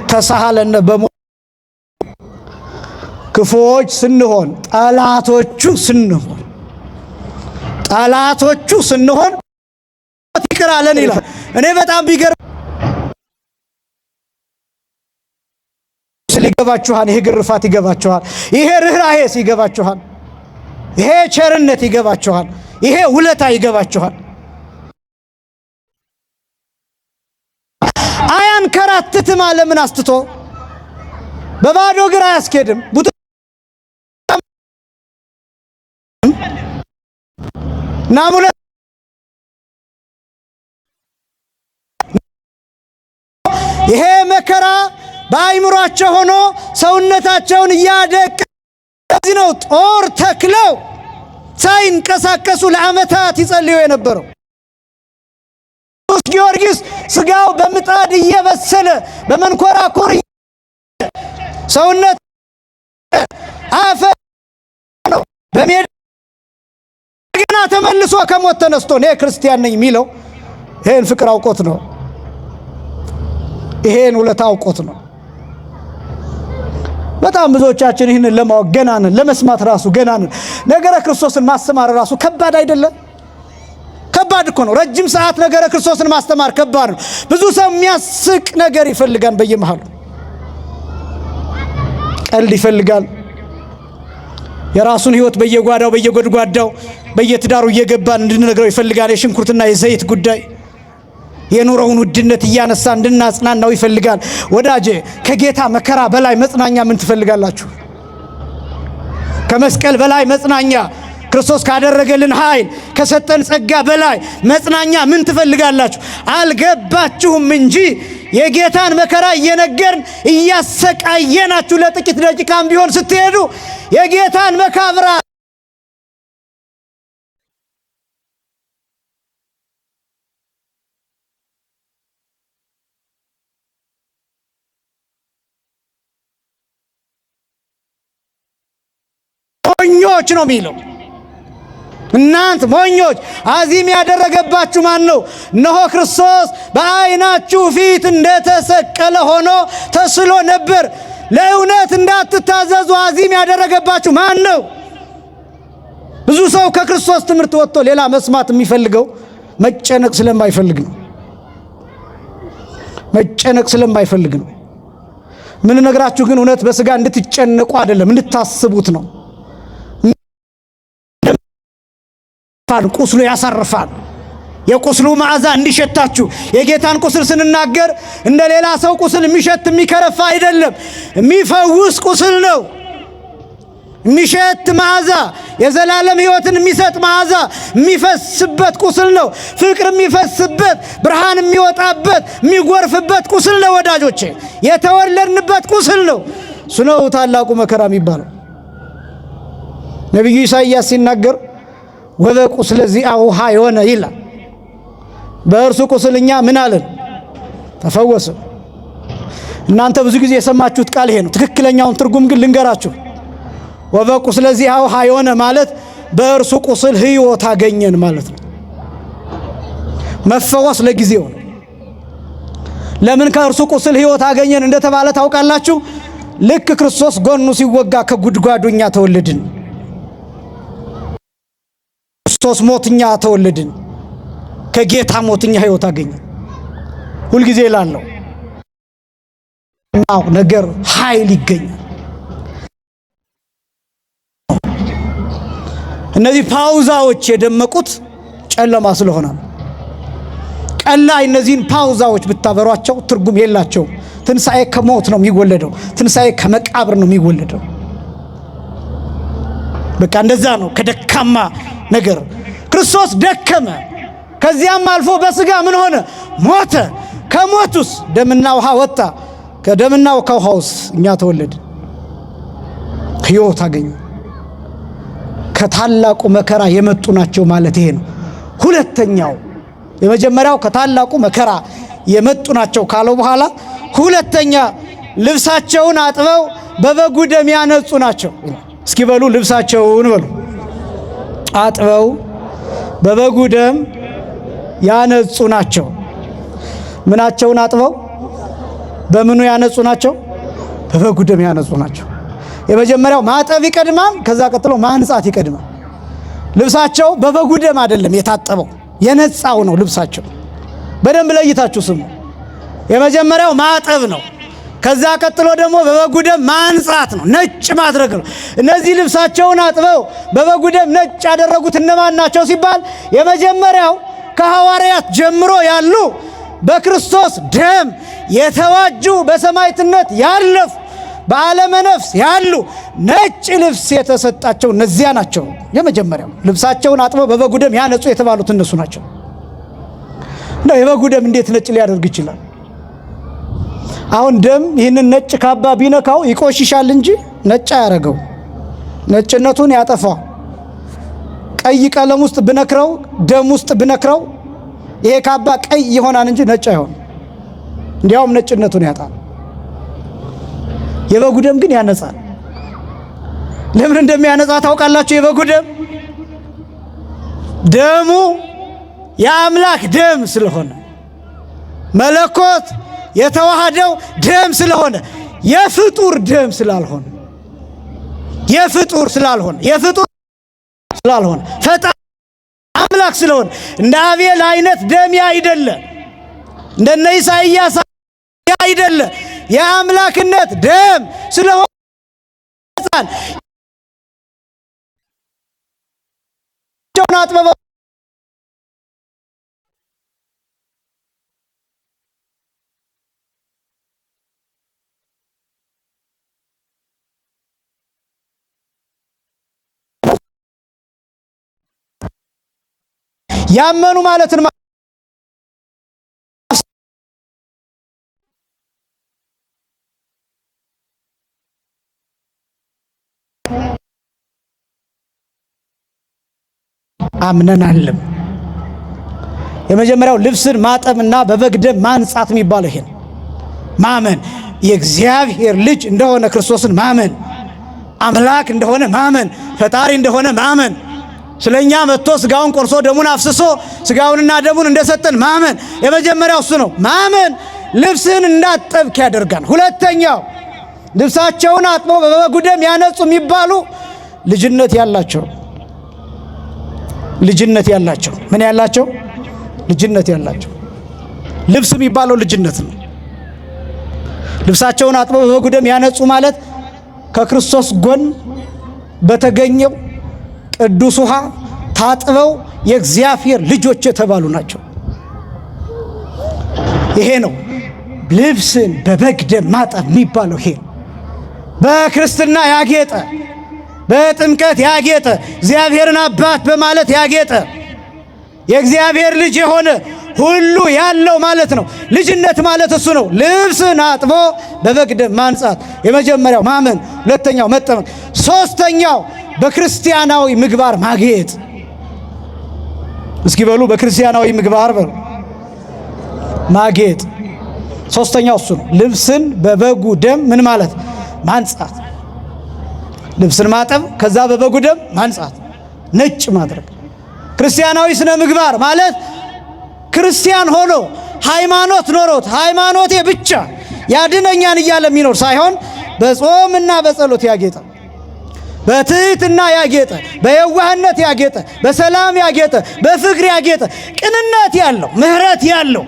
[SPEAKER 1] ተሳሃለነ በሞ ክፉዎች ስንሆን ጠላቶቹ ስንሆን ይቅር አለን ይላል። እኔ በጣም ቢገርም ይገባችኋል። ይሄ ግርፋት ይገባችኋል። ይሄ ርህራሄስ ይገባችኋል። ይሄ ቸርነት ይገባችኋል። ይሄ ውለታ ይገባችኋል። አያንከራትትም። ዓለምን አስትቶ በባዶ እግር አያስኬድም። ናሙነ ይሄ መከራ በአይምሯቸው ሆኖ ሰውነታቸውን እያደቀ ለዚህ ነው ጦር ተክለው ሳይንቀሳቀሱ ለዓመታት ይጸልዩ የነበረው። ቅዱስ ጊዮርጊስ ስጋው በምጣድ እየበሰለ በመንኮራኩር ሰውነት አፈ ነው በሜዳ ገና ተመልሶ ከሞት ተነስቶ እኔ ክርስቲያን ነኝ የሚለው ይሄን ፍቅር አውቆት ነው። ይሄን ውለታ አውቆት ነው። በጣም ብዙዎቻችን ይህንን ለማወቅ ገና ነን፣ ለመስማት ራሱ ገና ነን። ነገረ ክርስቶስን ማስተማር ራሱ ከባድ አይደለም? ከባድ እኮ ነው። ረጅም ሰዓት ነገረ ክርስቶስን ማስተማር ከባድ ነው። ብዙ ሰው የሚያስቅ ነገር ይፈልጋል፣ በየመሃሉ ቀልድ ይፈልጋል። የራሱን ህይወት በየጓዳው በየጎድጓዳው በየትዳሩ እየገባን እንድንነግረው ይፈልጋል። የሽንኩርትና የዘይት ጉዳይ የኑሮውን ውድነት እያነሳ እንድናጽናናው ይፈልጋል። ወዳጄ ከጌታ መከራ በላይ መጽናኛ ምን ትፈልጋላችሁ? ከመስቀል በላይ መጽናኛ፣ ክርስቶስ ካደረገልን ኃይል ከሰጠን ጸጋ በላይ መጽናኛ ምን ትፈልጋላችሁ? አልገባችሁም እንጂ የጌታን መከራ እየነገርን እያሰቃየናችሁ ለጥቂት ደቂቃም ቢሆን ስትሄዱ የጌታን መካብራ ሞኞች ነው የሚለው። እናንተ ሞኞች፣ አዚም ያደረገባችሁ ማን ነው? እነሆ ክርስቶስ በዓይናችሁ ፊት እንደተሰቀለ ሆኖ ተስሎ ነበር። ለእውነት እንዳትታዘዙ አዚም ያደረገባችሁ ማን ነው? ብዙ ሰው ከክርስቶስ ትምህርት ወጥቶ ሌላ መስማት የሚፈልገው መጨነቅ ስለማይፈልግ ነው። መጨነቅ ስለማይፈልግ ነው። ምን ነግራችሁ ግን እውነት በስጋ እንድትጨነቁ አይደለም፣ እንድታስቡት ነው። ቁስሉ ያሳርፋል። የቁስሉ መዓዛ እንዲሸታችሁ። የጌታን ቁስል ስንናገር እንደ ሌላ ሰው ቁስል የሚሸት የሚከረፋ አይደለም፣ የሚፈውስ ቁስል ነው። የሚሸት መዓዛ፣ የዘላለም ሕይወትን የሚሰጥ መዓዛ የሚፈስበት ቁስል ነው። ፍቅር የሚፈስበት፣ ብርሃን የሚወጣበት፣ የሚጎርፍበት ቁስል ነው። ወዳጆቼ የተወለድንበት ቁስል ነው። እሱ ነው ታላቁ መከራ የሚባለው። ነቢዩ ኢሳይያስ ሲናገር ወበቁስለ ዚአሁ ኀዮነ ይላል። በእርሱ ቁስል እኛ ምን አለን? ተፈወስን። እናንተ ብዙ ጊዜ የሰማችሁት ቃል ይሄ ነው። ትክክለኛውን ትርጉም ግን ልንገራችሁ። ወበቁስለ ዚአሁ ኀዮነ ማለት በእርሱ ቁስል ሕይወት አገኘን ማለት ነው። መፈወስ ለጊዜው ነው። ለምን ከእርሱ ቁስል ሕይወት አገኘን እንደተባለ ታውቃላችሁ? ልክ ክርስቶስ ጎኑ ሲወጋ ከጉድጓዱ እኛ ተወለድን። ክርስቶስ ሞትኛ ተወለድን። ከጌታ ሞትኛ ሕይወት አገኘን። ሁልጊዜ ላለው ነገር ኃይል ይገኛል። እነዚህ ፓውዛዎች የደመቁት ጨለማ ስለሆነ ነው። ቀን ላይ እነዚህን ፓውዛዎች ብታበሯቸው ትርጉም የላቸው። ትንሣኤ ከሞት ነው የሚወለደው። ትንሣኤ ከመቃብር ነው የሚወለደው። በቃ እንደዛ ነው። ከደካማ ነገር ክርስቶስ ደከመ። ከዚያም አልፎ በስጋ ምን ሆነ? ሞተ። ከሞቱስ ደምና ውሃ ወጣ። ከደምና ከውሃውስ እኛ ተወለድን፣ ሕይወት አገኘ። ከታላቁ መከራ የመጡ ናቸው ማለት ይሄ ነው። ሁለተኛው የመጀመሪያው ከታላቁ መከራ የመጡ ናቸው ካለው በኋላ ሁለተኛ ልብሳቸውን አጥበው በበጉ ደም ያነጹ ናቸው። እስኪ በሉ ልብሳቸውን በሉ አጥበው በበጉ ደም ያነጹ ናቸው። ምናቸውን አጥበው በምኑ ያነጹ ናቸው? በበጉ ደም ያነጹ ናቸው። የመጀመሪያው ማጠብ ይቀድማል፣ ከዛ ቀጥሎ ማንጻት ይቀድማል። ልብሳቸው በበጉ ደም አይደለም የታጠበው፣ የነጻው ነው ልብሳቸው። በደንብ ለይታችሁ ስሙ። የመጀመሪያው ማጠብ ነው። ከዛ ቀጥሎ ደግሞ በበጉ ደም ማንጻት ነው፣ ነጭ ማድረግ ነው። እነዚህ ልብሳቸውን አጥበው በበጉ ደም ነጭ ያደረጉት እነማን ናቸው ሲባል የመጀመሪያው ከሐዋርያት ጀምሮ ያሉ በክርስቶስ ደም የተዋጁ በሰማዕትነት ያለፉ በዓለመ ነፍስ ያሉ ነጭ ልብስ የተሰጣቸው እነዚያ ናቸው። የመጀመሪያው ልብሳቸውን አጥበው በበጉ ደም ያነጹ የተባሉት እነሱ ናቸው። እና የበጉ ደም እንዴት ነጭ ሊያደርግ ይችላል? አሁን ደም ይህንን ነጭ ካባ ቢነካው ይቆሽሻል እንጂ ነጭ አያረገው፣ ነጭነቱን ያጠፋ። ቀይ ቀለም ውስጥ ብነክረው፣ ደም ውስጥ ብነክረው ይሄ ካባ ቀይ ይሆናል እንጂ ነጭ አይሆን፣ እንዲያውም ነጭነቱን ያጣል። የበጉ ደም ግን ያነጻል። ለምን እንደሚያነጻ ታውቃላችሁ? የበጉ ደም ደሙ የአምላክ ደም ስለሆነ መለኮት የተዋሃደው ደም ስለሆነ የፍጡር ደም ስላልሆነ ፈጣሪ አምላክ ስለሆነ እንደ አቤል አይነት ደም አይደለ፣ እንደነ ኢሳይያስ አይደለ፣ የአምላክነት ደም ስለሆነ አጥበበው ያመኑ ማለትን አምነናልም። የመጀመሪያው ልብስን ማጠብና በበግ ደም ማንጻት የሚባለው ይሄን ማመን፣ የእግዚአብሔር ልጅ እንደሆነ ክርስቶስን ማመን፣ አምላክ እንደሆነ ማመን፣ ፈጣሪ እንደሆነ ማመን፣ ስለኛ መጥቶ ስጋውን ቆርሶ ደሙን አፍስሶ ስጋውንና ደሙን እንደሰጠን ማመን። የመጀመሪያው እሱ ነው። ማመን ልብስን እንዳጠብክ ያደርጋል። ሁለተኛው ልብሳቸውን አጥበው በበጉ ደም ያነጹ የሚባሉ ልጅነት ያላቸው ምን ያላቸው? ልጅነት ያላቸው። ልብስ የሚባለው ልጅነት ነው። ልብሳቸውን አጥበው በበጉ ደም ያነጹ ማለት ከክርስቶስ ጎን በተገኘው ቅዱስ ውሃ ታጥበው የእግዚአብሔር ልጆች የተባሉ ናቸው። ይሄ ነው ልብስን በበግ ደም ማጠብ የሚባለው። ይሄ በክርስትና ያጌጠ፣ በጥምቀት ያጌጠ፣ እግዚአብሔርን አባት በማለት ያጌጠ፣ የእግዚአብሔር ልጅ የሆነ ሁሉ ያለው ማለት ነው። ልጅነት ማለት እሱ ነው። ልብስን አጥቦ በበግ ደም ማንጻት። የመጀመሪያው ማመን፣ ሁለተኛው መጠመቅ፣ ሶስተኛው በክርስቲያናዊ ምግባር ማጌጥ። እስኪ በሉ በክርስቲያናዊ ምግባር በሉ ማጌጥ። ሶስተኛው እሱ ነው። ልብስን በበጉ ደም ምን ማለት ማንጻት። ልብስን ማጠብ፣ ከዛ በበጉ ደም ማንጻት፣ ነጭ ማድረግ። ክርስቲያናዊ ስነ ምግባር ማለት ክርስቲያን ሆኖ ሃይማኖት ኖሮት ሃይማኖቴ ብቻ ያድነኛን እያለ የሚኖር ሳይሆን በጾምና በጸሎት ያጌጠ፣ በትህትና ያጌጠ፣ በየዋህነት ያጌጠ፣ በሰላም ያጌጠ፣ በፍቅር ያጌጠ፣ ቅንነት ያለው፣ ምህረት ያለው፣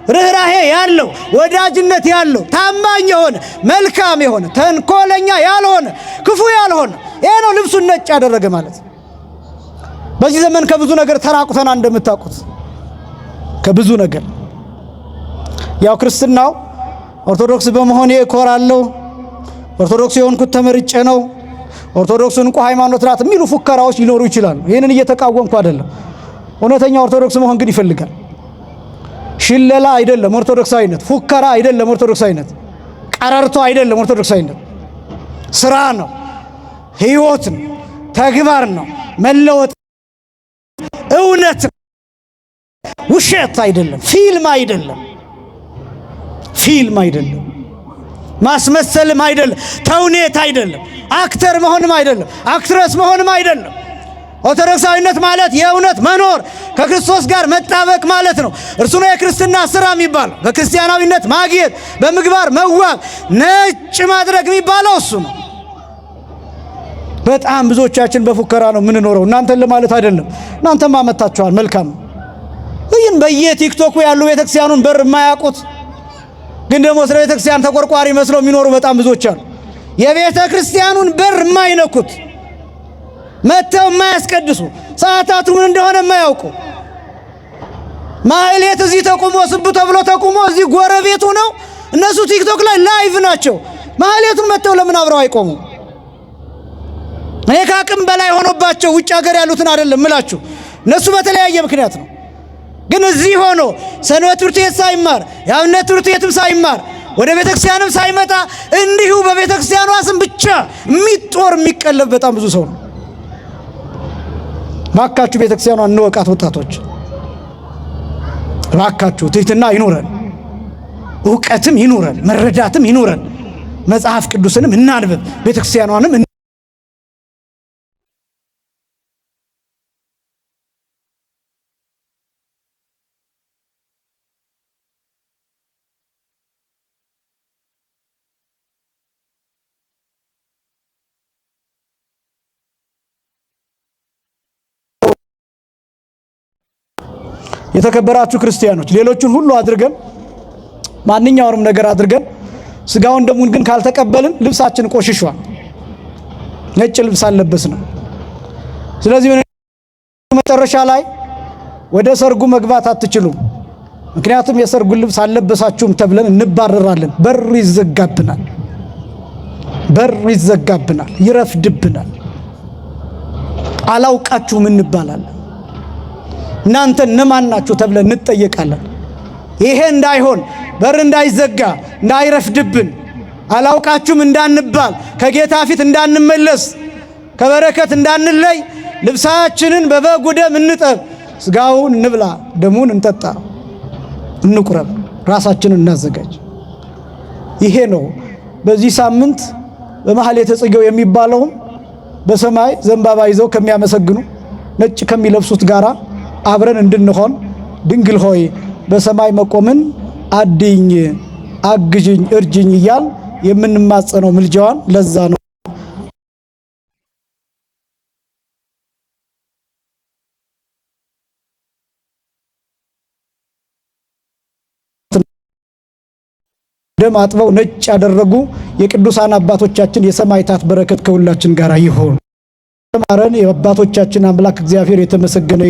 [SPEAKER 1] ርኅራሄ ያለው፣ ወዳጅነት ያለው፣ ታማኝ የሆነ መልካም የሆነ ተንኮለኛ ያልሆነ ክፉ ያልሆነ። ይሄ ነው ልብሱን ነጭ ያደረገ ማለት። በዚህ ዘመን ከብዙ ነገር ተራቁተና እንደምታውቁት ከብዙ ነገር ያው ክርስትናው ኦርቶዶክስ በመሆኔ እኮራለሁ፣ ኦርቶዶክስ የሆንኩት ተመርጬ ነው፣ ኦርቶዶክስ እንቁ ሃይማኖት ናት የሚሉ ፉከራዎች ሊኖሩ ይችላሉ። ይህንን እየተቃወምኩ አይደለም። እውነተኛ ኦርቶዶክስ መሆን ግን ይፈልጋል። ሽለላ አይደለም ኦርቶዶክሳዊነት፣ ፉከራ አይደለም ኦርቶዶክሳዊነት፣ ቀረርቶ አይደለም ኦርቶዶክሳዊነት። ስራ ነው፣ ህይወት ነው፣ ተግባር ነው፣ መለወጥ፣ እውነት፣ ውሸት አይደለም፣ ፊልም አይደለም፣ ፊልም አይደለም፣ ማስመሰልም አይደለም፣ ተውኔት አይደለም፣ አክተር መሆንም አይደለም፣ አክትረስ መሆንም አይደለም። ኦርቶዶክሳዊነት ማለት የእውነት መኖር፣ ከክርስቶስ ጋር መጣበቅ ማለት ነው። እርሱ ነው የክርስትና ስራ የሚባለው። በክርስቲያናዊነት ማግኘት፣ በምግባር መዋብ፣ ነጭ ማድረግ የሚባለው እሱ ነው። በጣም ብዙዎቻችን በፉከራ ነው የምንኖረው። እናንተን ለማለት አይደለም፣ እናንተማ መታችኋል፣ መልካም። ይህን በየቲክቶኩ ያሉ ቤተክርስቲያኑን በር የማያውቁት ግን ደግሞ ስለ ቤተክርስቲያን ተቆርቋሪ መስለው የሚኖሩ በጣም ብዙዎች አሉ። የቤተ ክርስቲያኑን በር የማይነኩት መተው የማያስቀድሱ ሰዓታቱ ምን እንደሆነ የማያውቁ ማህሌት እዚህ ተቆሞ ስቡ ተብሎ ተቆሞ እዚህ ጎረቤቱ ነው። እነሱ ቲክቶክ ላይ ላይቭ ናቸው። ማህሌቱን መተው ለምን አብረው አይቆሙ? እኔ ከአቅም በላይ ሆኖባቸው ውጭ ሀገር ያሉትን አይደለም እምላችሁ፣ እነሱ በተለያየ ምክንያት ነው። ግን እዚህ ሆኖ ሰንበት ትምህርት ቤት ሳይማር የአብነት ትምህርት ቤትም ሳይማር ወደ ቤተክርስቲያንም ሳይመጣ እንዲሁ በቤተክርስቲያኗ ስም ብቻ የሚጦር የሚቀለብ በጣም ብዙ ሰው ነው። ባካችሁ ቤተክርስቲያኗን እንወቃት ወጣቶች፣ ባካችሁ ትህትና ይኑረን፣ ዕውቀትም ይኑረን፣ መረዳትም ይኑረን፣ መጽሐፍ ቅዱስንም እናንብብ፣ ቤተክርስቲያኗንም የተከበራችሁ ክርስቲያኖች፣ ሌሎችን ሁሉ አድርገን ማንኛውንም ነገር አድርገን ስጋውን ደሙን ግን ካልተቀበልን ልብሳችን ቆሽሿል። ነጭ ልብስ አለበስንም። ስለዚህ መጨረሻ ላይ ወደ ሰርጉ መግባት አትችሉም። ምክንያቱም የሰርጉን ልብስ አለበሳችሁም ተብለን እንባረራለን። በር ይዘጋብናል፣ በር ይዘጋብናል፣ ይረፍድብናል፣ አላውቃችሁም እንባላለን። እናንተ እነማን ናችሁ ተብለን እንጠየቃለን። ይሄ እንዳይሆን በር እንዳይዘጋ እንዳይረፍድብን አላውቃችሁም እንዳንባል ከጌታ ፊት እንዳንመለስ ከበረከት እንዳንለይ ልብሳችንን በበጉ ደም እንጠብ፣ ስጋውን እንብላ፣ ደሙን እንጠጣ፣ እንቁረብ፣ ራሳችንን እናዘጋጅ። ይሄ ነው በዚህ ሳምንት በማህሌተ ጽጌው የሚባለው በሰማይ ዘንባባ ይዘው ከሚያመሰግኑ ነጭ ከሚለብሱት ጋራ አብረን እንድንሆን ድንግል ሆይ በሰማይ መቆምን አድኝ፣ አግዥኝ፣ እርጅኝ እያል የምንማጸነው ምልጃዋን ለዛ ነው። ደም አጥበው ነጭ ያደረጉ የቅዱሳን አባቶቻችን የሰማዕታት በረከት ከሁላችን ጋር ይሁን። ያስተማረን የአባቶቻችን አምላክ እግዚአብሔር የተመሰገነ